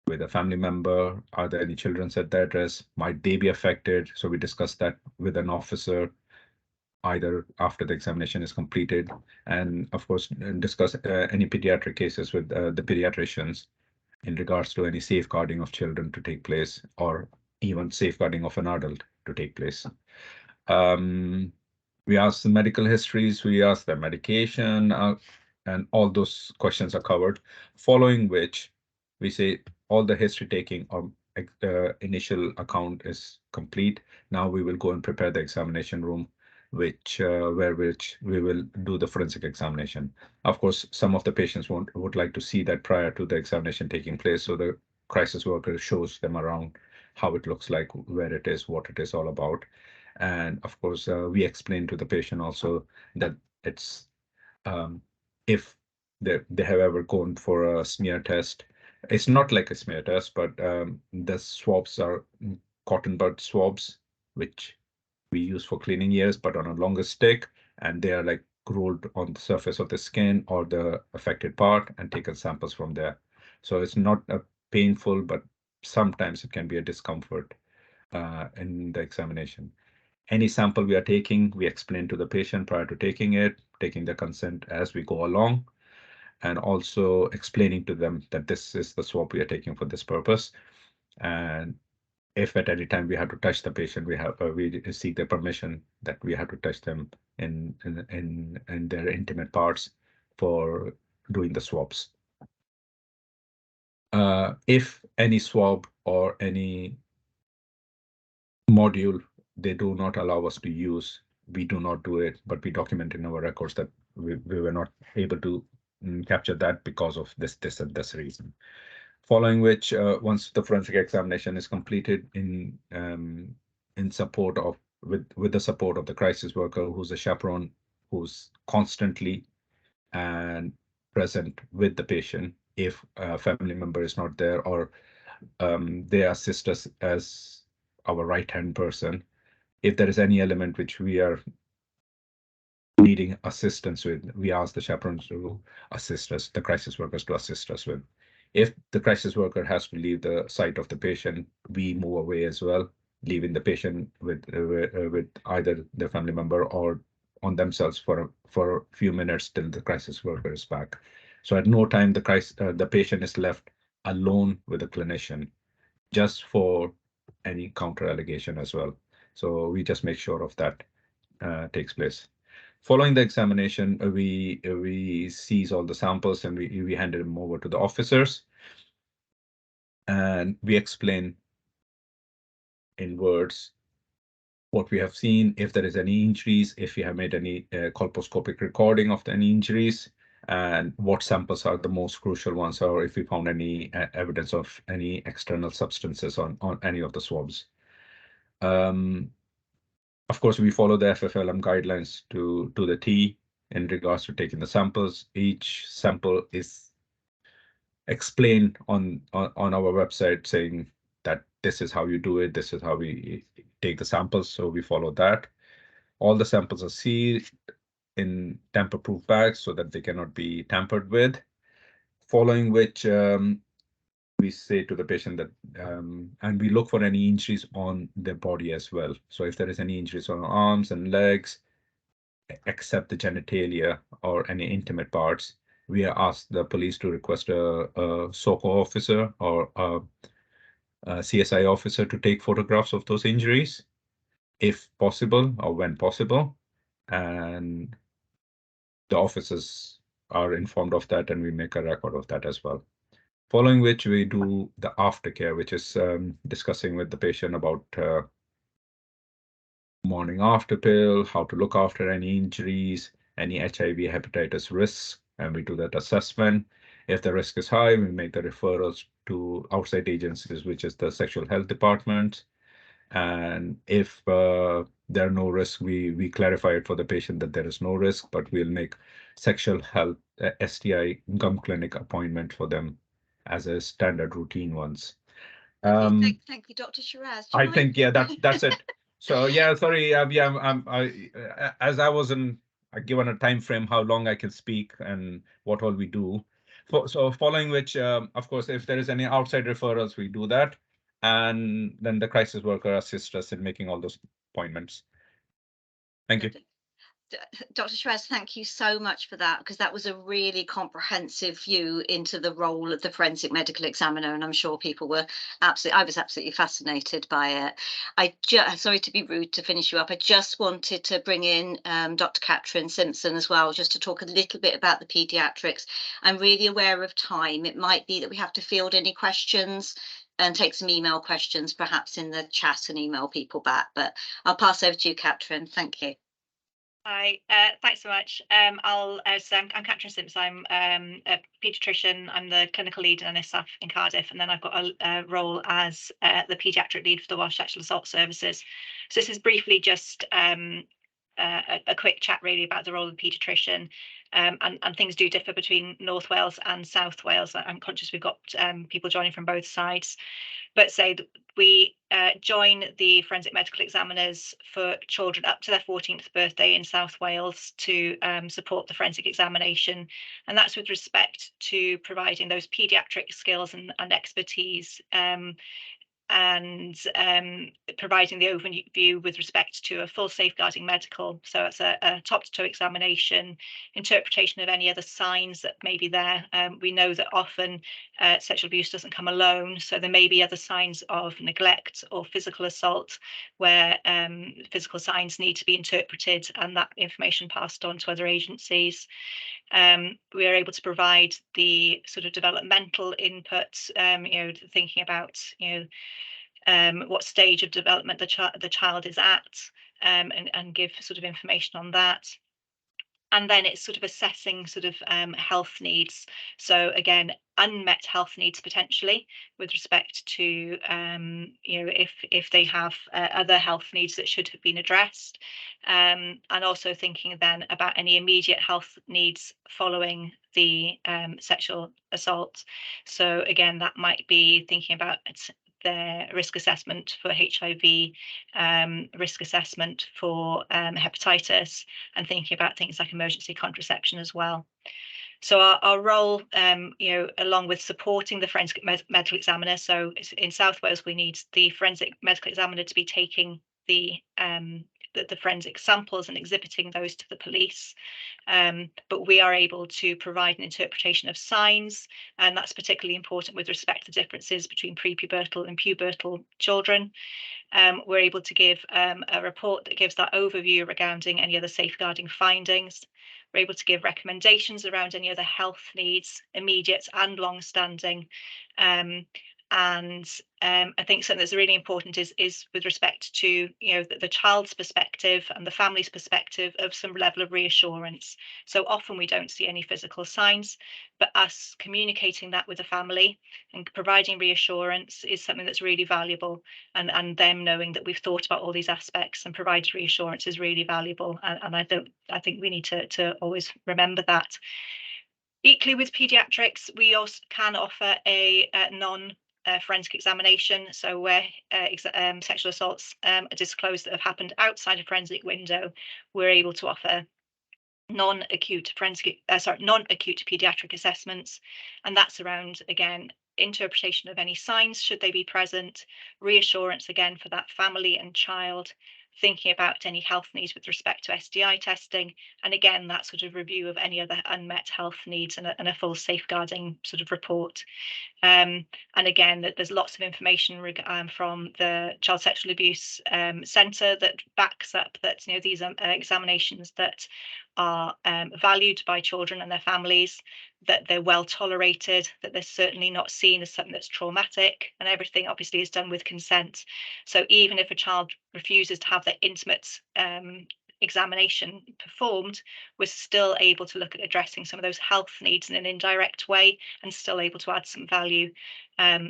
with a family member, are there any children at the address? Might they be affected? So we discuss that with an officer either after the examination is completed, and of course discuss any pediatric cases with the pediatricians in regards to any safeguarding of children to take place, or even safeguarding of an adult to take place. We ask the medical histories, we ask their medication, and all those questions are covered, following which we say all the history taking or initial account is complete. Now we will go and prepare the examination room, which we will do the forensic examination. Of course, some of the patients would like to see that prior to the examination taking place, so the crisis worker shows them around how it looks like, where it is, what it is all about. And of course, we explain to the patient also that it's if they have ever gone for a smear test, it's not like a smear test, but the swabs are cotton bud swabs, which we use for cleaning ears, but on a longer stick, and they are like rolled on the surface of the skin or the affected part and taken samples from there. So it's not a painful, but sometimes it can be a discomfort in the examination. Any sample we are taking, we explain to the patient prior to taking it, taking the consent as we go along, and also explaining to them that this is the swab we are taking for this purpose. And if at any time we have to touch the patient, we seek their permission that we have to touch them in their intimate parts for doing the swabs. If any swab or any module they do not allow us to use, we do not do it, but we document in our records that we were not able to capture that because of this and this reason. Following which, once the forensic examination is completed in support of with the support of the crisis worker, who's a chaperone, who's constantly and present with the patient if a family member is not there, or they assist us as our right-hand person. If there is any element which we are needing assistance with, we ask the chaperones to assist us, the crisis workers to assist us with. If the crisis worker has to leave the site of the patient, we move away as well, leaving the patient with either their family member or on themselves for a few minutes till the crisis worker is back. So at no time the patient is left alone with a clinician, just for any counter allegation as well. So we just make sure of that takes place. Following the examination, we seize all the samples and we handed them over to the officers, and we explain in words what we have seen, if there is any injuries, if we have made any colposcopic recording of any injuries, and what samples are the most crucial ones, or if we found any evidence of any external substances on any of the swabs. Of course, we follow the FFLM guidelines to the T in regards to taking the samples. Each sample is explained on our website, saying that this is how you do it, this is how we take the samples, so we follow that. All the samples are sealed in tamper-proof bags so that they cannot be tampered with, following which we say to the patient that, and we look for any injuries on their body as well. So if there is any injuries on arms and legs, except the genitalia or any intimate parts, we ask the police to request a SOCO officer or a CSI officer to take photographs of those injuries, if possible or when possible. And the officers are informed of that, and we make a record of that as well. Following which, we do the aftercare, which is discussing with the patient about morning after pill, how to look after any injuries, any HIV, hepatitis risks, and we do that assessment. If the risk is high, we make the referrals to outside agencies, which is the sexual health department. And if there are no risks, we clarify it for the patient that there is no risk, but we'll make sexual health STI gum clinic appointment for them as a standard routine ones. Thank you, Dr. Shiraz. I think, yeah, that's it. So yeah, sorry, as I wasn't given a time frame how long I can speak and what all we do. So following which, of course, if there is any outside referrals, we do that, and then the crisis worker assists us in making all those appointments. Thank you. Dr. Shiraz, thank you so much for that, because that was a really comprehensive view into the role of the forensic medical examiner, and I'm sure people were I was absolutely fascinated by it. Sorry to be rude to finish you up, I just wanted to bring in Dr. Catherine Simpson as well, just to talk a little bit about the paediatrics. I'm really aware of time. It might be that we have to field any questions and take some email questions, perhaps in the chat, and email people back, but I'll pass over to you, Catherine. Thank you. Hi, thanks so much. I'm Catherine Simpson. I'm a paediatrician. I'm the clinical lead in NSF in Cardiff, and then I've got a role as the paediatric lead for the Welsh Sexual Assault Services. So this is briefly just a quick chat really about the role of the paediatrician, and things do differ between North Wales and South Wales. I'm conscious we've got people joining from both sides. But say that we join the forensic medical examiners for children up to their 14th birthday in South Wales to support the forensic examination. And that's with respect to providing those paediatric skills and expertise, and providing the overview with respect to a full safeguarding medical. So it's a top-to-toe examination, interpretation of any other signs that may be there. We know that often sexual abuse doesn't come alone, so there may be other signs of neglect or physical assault where physical signs need to be interpreted and that information passed on to other agencies. We are able to provide the sort of developmental inputs, thinking about, what stage of development the child is at, and give sort of information on that. And then it's sort of assessing sort of health needs. So again, unmet health needs potentially with respect to if they have other health needs that should have been addressed, and also thinking then about any immediate health needs following the sexual assault. So again, that might be thinking about their risk assessment for HIV, risk assessment for hepatitis, and thinking about things like emergency contraception as well. So our role, along with supporting the forensic medical examiner. So in South Wales, we need the forensic medical examiner to be taking the forensic samples and exhibiting those to the police. But we are able to provide an interpretation of signs, and that's particularly important with respect to differences between prepubertal and pubertal children. We're able to give a report that gives that overview regarding any other safeguarding findings. We're able to give recommendations around any other health needs, immediate and long-standing. And I think something that's really important is with respect to the child's perspective and the family's perspective of some level of reassurance. So often we don't see any physical signs, but us communicating that with the family and providing reassurance is something that's really valuable. And them knowing that we've thought about all these aspects and provided reassurance is really valuable. And I think we need to always remember that. Equally with paediatrics, we also can offer a non-forensic examination. So where sexual assaults are disclosed that have happened outside a forensic window, we're able to offer non-acute paediatric assessments, and that's around, again, interpretation of any signs should they be present, reassurance again for that family and child, thinking about any health needs with respect to STI testing, and again that sort of review of any other unmet health needs and a full safeguarding sort of report. And again, that there's lots of information from the Child Sexual Abuse Centre that backs up that these are examinations that are valued by children and their families, that they're well tolerated, that they're certainly not seen as something that's traumatic, and everything obviously is done with consent. So even if a child refuses to have their intimate examination performed, we're still able to look at addressing some of those health needs in an indirect way and still able to add some value.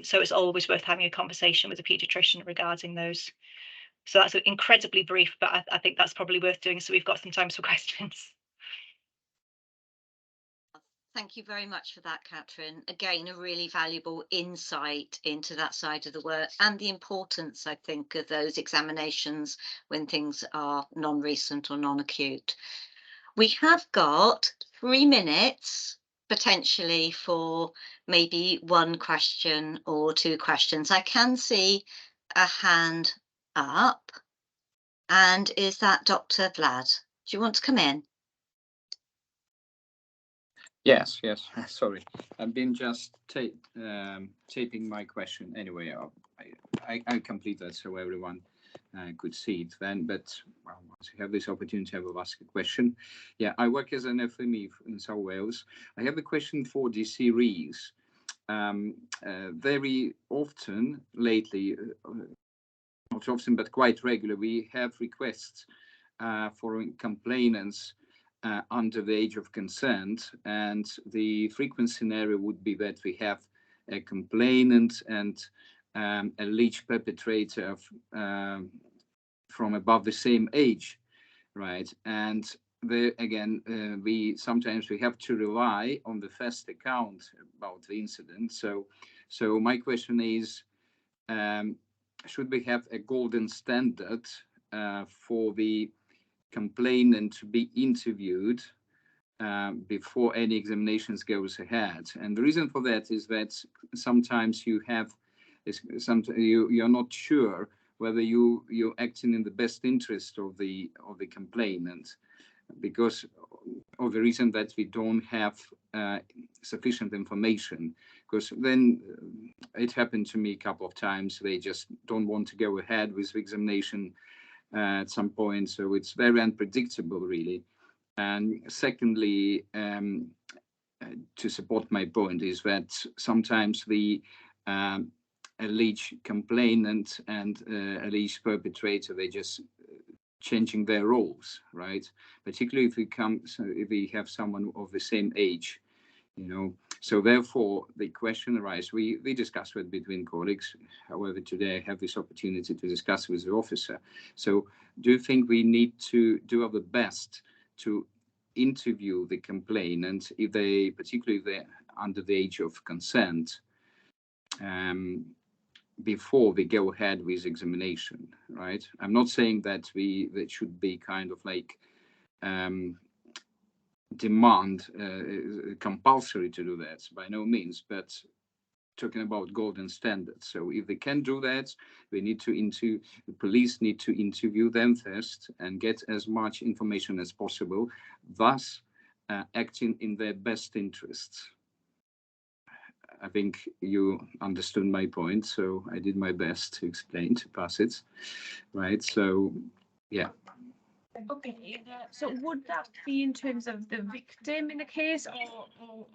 So it's always worth having a conversation with a paediatrician regarding those. So that's incredibly brief, but I think that's probably worth doing, so we've got some time for questions. Thank you very much for that, Catherine. Again, a really valuable insight into that side of the work and the importance, I think, of those examinations when things are non-recent or non-acute. We have got 3 minutes potentially for maybe one question or 2 questions. I can see a hand up. And is that Dr. Vlad? Do you want to come in? Yes. Sorry, I've been just taping my question. Anyway, I complete that so everyone could see it then. But once you have this opportunity, I will ask a question. Yeah, I work as an FME in South Wales. I have a question for DC Rees. Very often lately, not often, but quite regularly, we have requests for complainants under the age of consent, and the frequent scenario would be that we have a complainant and a alleged perpetrator from above the same age, right? And again, we sometimes have to rely on the first account about the incident. So my question is, should we have a golden standard for the complainant to be interviewed before any examinations goes ahead? And the reason for that is that sometimes you're not sure whether you're acting in the best interest of the complainant, because of the reason that we don't have sufficient information. Because then it happened to me a couple of times, they just don't want to go ahead with the examination at some point. So it's very unpredictable, really. And secondly, to support my point is that sometimes the alleged complainant and alleged perpetrator, they just changing their roles, right? Particularly if we have someone of the same age, So therefore, the question arises. We discussed it between colleagues. However, today I have this opportunity to discuss with the officer. So, do you think we need to do our best to interview the complainant, particularly if they're under the age of consent, before we go ahead with examination, right? I'm not saying that that should be kind of like demand compulsory to do that, by no means, but talking about golden standards. So if they can do that, the police need to interview them first and get as much information as possible, thus acting in their best interests. I think you understood my point, so I did my best to explain, to pass it, right? So, yeah. Okay, so would that be in terms of the victim in the case, or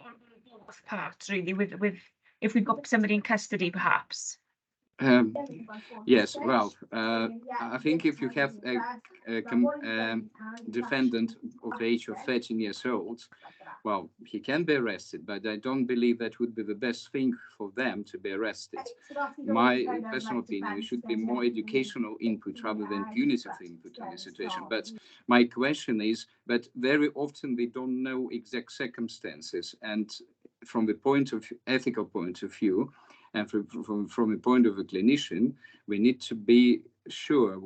both parts really, with if we've got somebody in custody, perhaps? Yes, well, I think if you have a defendant of the age of 13 years old, well, he can be arrested, but I don't believe that would be the best thing for them to be arrested. My personal opinion, it should be more educational input rather than punitive input in this situation. But my question is, but very often we don't know exact circumstances, and from the ethical point of view, and from the point of a clinician, we need to be sure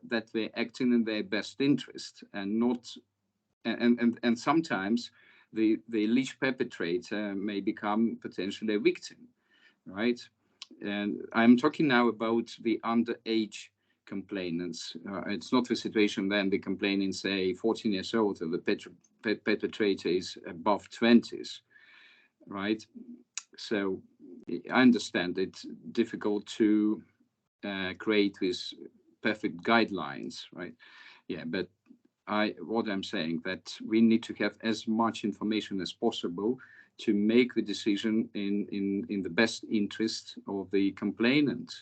that they're acting in their best interest, and not. And sometimes the alleged perpetrator may become potentially a victim, right? And I'm talking now about the underage complainants. It's not the situation then the complainant, say, 14 years old, or the perpetrator is above 20s, right? So I understand it's difficult to create these perfect guidelines, right? Yeah, but what I'm saying, that we need to have as much information as possible to make the decision in the best interest of the complainant.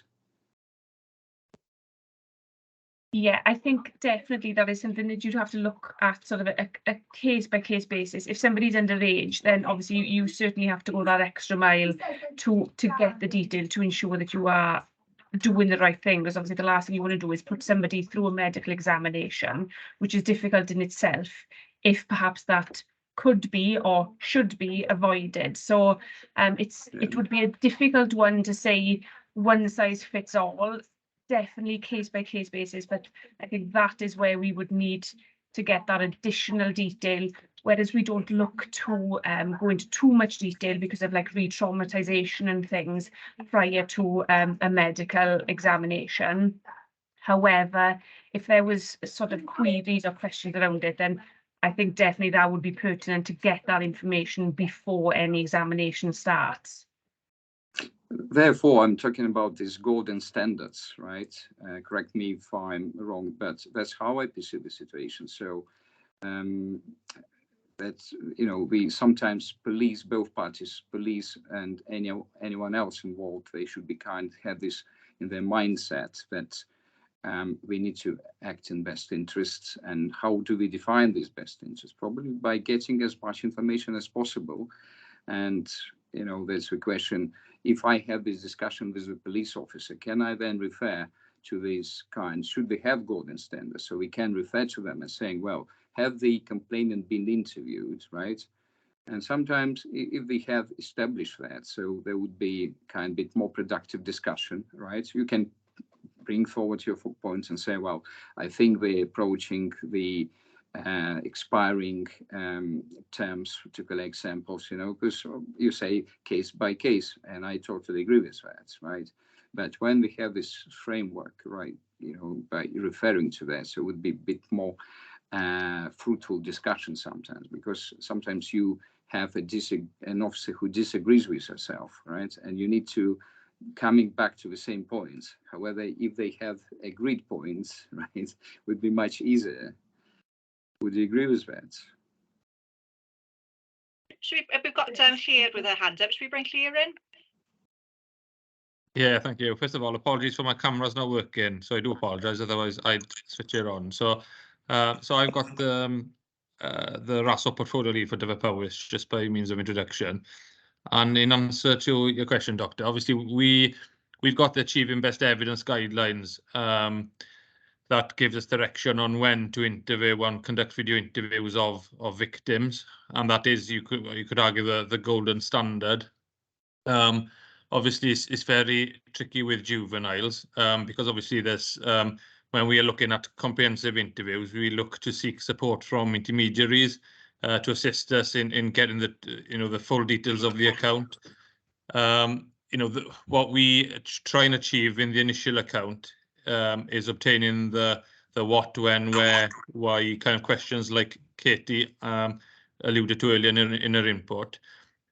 Yeah, I think definitely that is something that you'd have to look at sort of a case-by-case basis. If somebody's underage, then obviously you certainly have to go that extra mile to get the detail to ensure that you are doing the right thing, because obviously the last thing you want to do is put somebody through a medical examination, which is difficult in itself, if perhaps that could be or should be avoided. So it would be a difficult one to say one size fits all. Definitely case by case basis, but I think that is where we would need to get that additional detail, whereas we don't look to go into too much detail because of like re-traumatization and things prior to a medical examination. However, if there was sort of queries or questions around it, then I think definitely that would be pertinent to get that information before any examination starts. Therefore, I'm talking about these golden standards, right? Correct me if I'm wrong, but that's how I perceive the situation. So that, we sometimes both parties, police and anyone else involved, they should be have this in their mindset that we need to act in best interests. And how do we define these best interests? Probably by getting as much information as possible. And there's a question, if I have this discussion with a police officer, can I then refer to these kinds? Should we have golden standards? So we can refer to them as saying, well, have the complainant been interviewed, right? And sometimes if we have established that, so there would be kind of bit more productive discussion, right? You can bring forward your points and say, well, I think we're approaching the expiring terms, particular examples, because you say case by case, and I totally agree with that, right? But when we have this framework, right, by referring to that, so it would be a bit more fruitful discussion sometimes, because sometimes you have an officer who disagrees with herself, right? And you need to coming back to the same points. However, if they have agreed points, right, would be much easier. Would you agree with that? We've got Clear with her hand up. Should we bring Clear in? Yeah, thank you. First of all, apologies for my camera's not working, so I do apologise. Otherwise, I'd switch it on. So I've got the RASO portfolio lead for Dyfed-Powys just by means of introduction. And in answer to your question, Doctor, obviously we've got the Achieving Best Evidence guidelines that gives us direction on when to interview and conduct video interviews of victims, and that is, you could argue, the golden standard. Obviously, it's very tricky with juveniles because obviously there's when we are looking at comprehensive interviews, we look to seek support from intermediaries to assist us in getting the full details of the account. What we try and achieve in the initial account is obtaining the what, when, where, why kind of questions like Katie alluded to earlier in her input.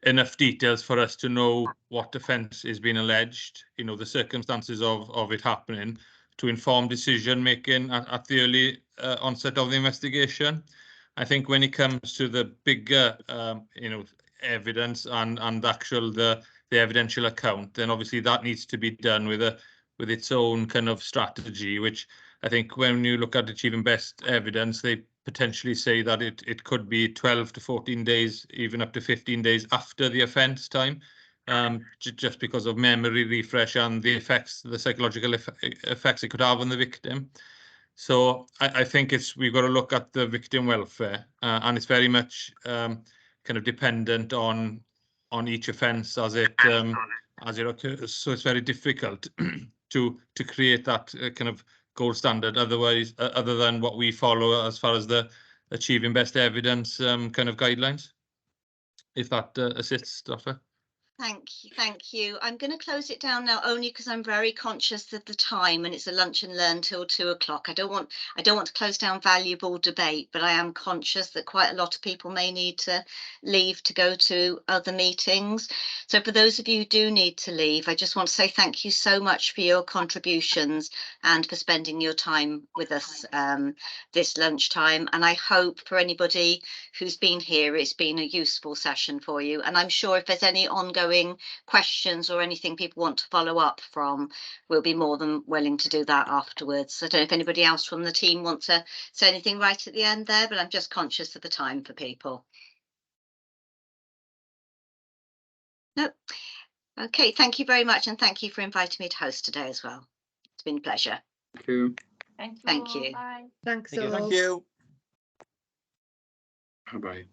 Enough details for us to know what offence is being alleged, the circumstances of it happening, to inform decision making at the early onset of the investigation. I think when it comes to the bigger, evidence and actual the evidential account, then obviously that needs to be done with its own kind of strategy, which I think when you look at Achieving Best Evidence, they potentially say that it could be 12 to 14 days, even up to 15 days after the offence time, just because of memory refresh and the psychological effects it could have on the victim. So I think we've got to look at the victim welfare, and it's very much kind of dependent on each offence as it occurs. So it's very difficult to create that kind of gold standard other than what we follow as far as the Achieving Best Evidence kind of guidelines, if that assists, Doctor. Thank you. I'm going to close it down now, only because I'm very conscious of the time, and it's a lunch and learn till 2 o'clock. I don't want to close down valuable debate, but I am conscious that quite a lot of people may need to leave to go to other meetings. So for those of you who do need to leave, I just want to say thank you so much for your contributions and for spending your time with us this lunchtime. And I hope for anybody who's been here, it's been a useful session for you. And I'm sure if there's any ongoing questions or anything people want to follow up from, we'll be more than willing to do that afterwards. I don't know if anybody else from the team wants to say anything right at the end there, but I'm just conscious of the time for people. No. Okay, thank you very much, and thank you for inviting me to host today as well. It's been a pleasure. Thank you. Thank you. Bye. Thanks Thank all. you. Bye-bye.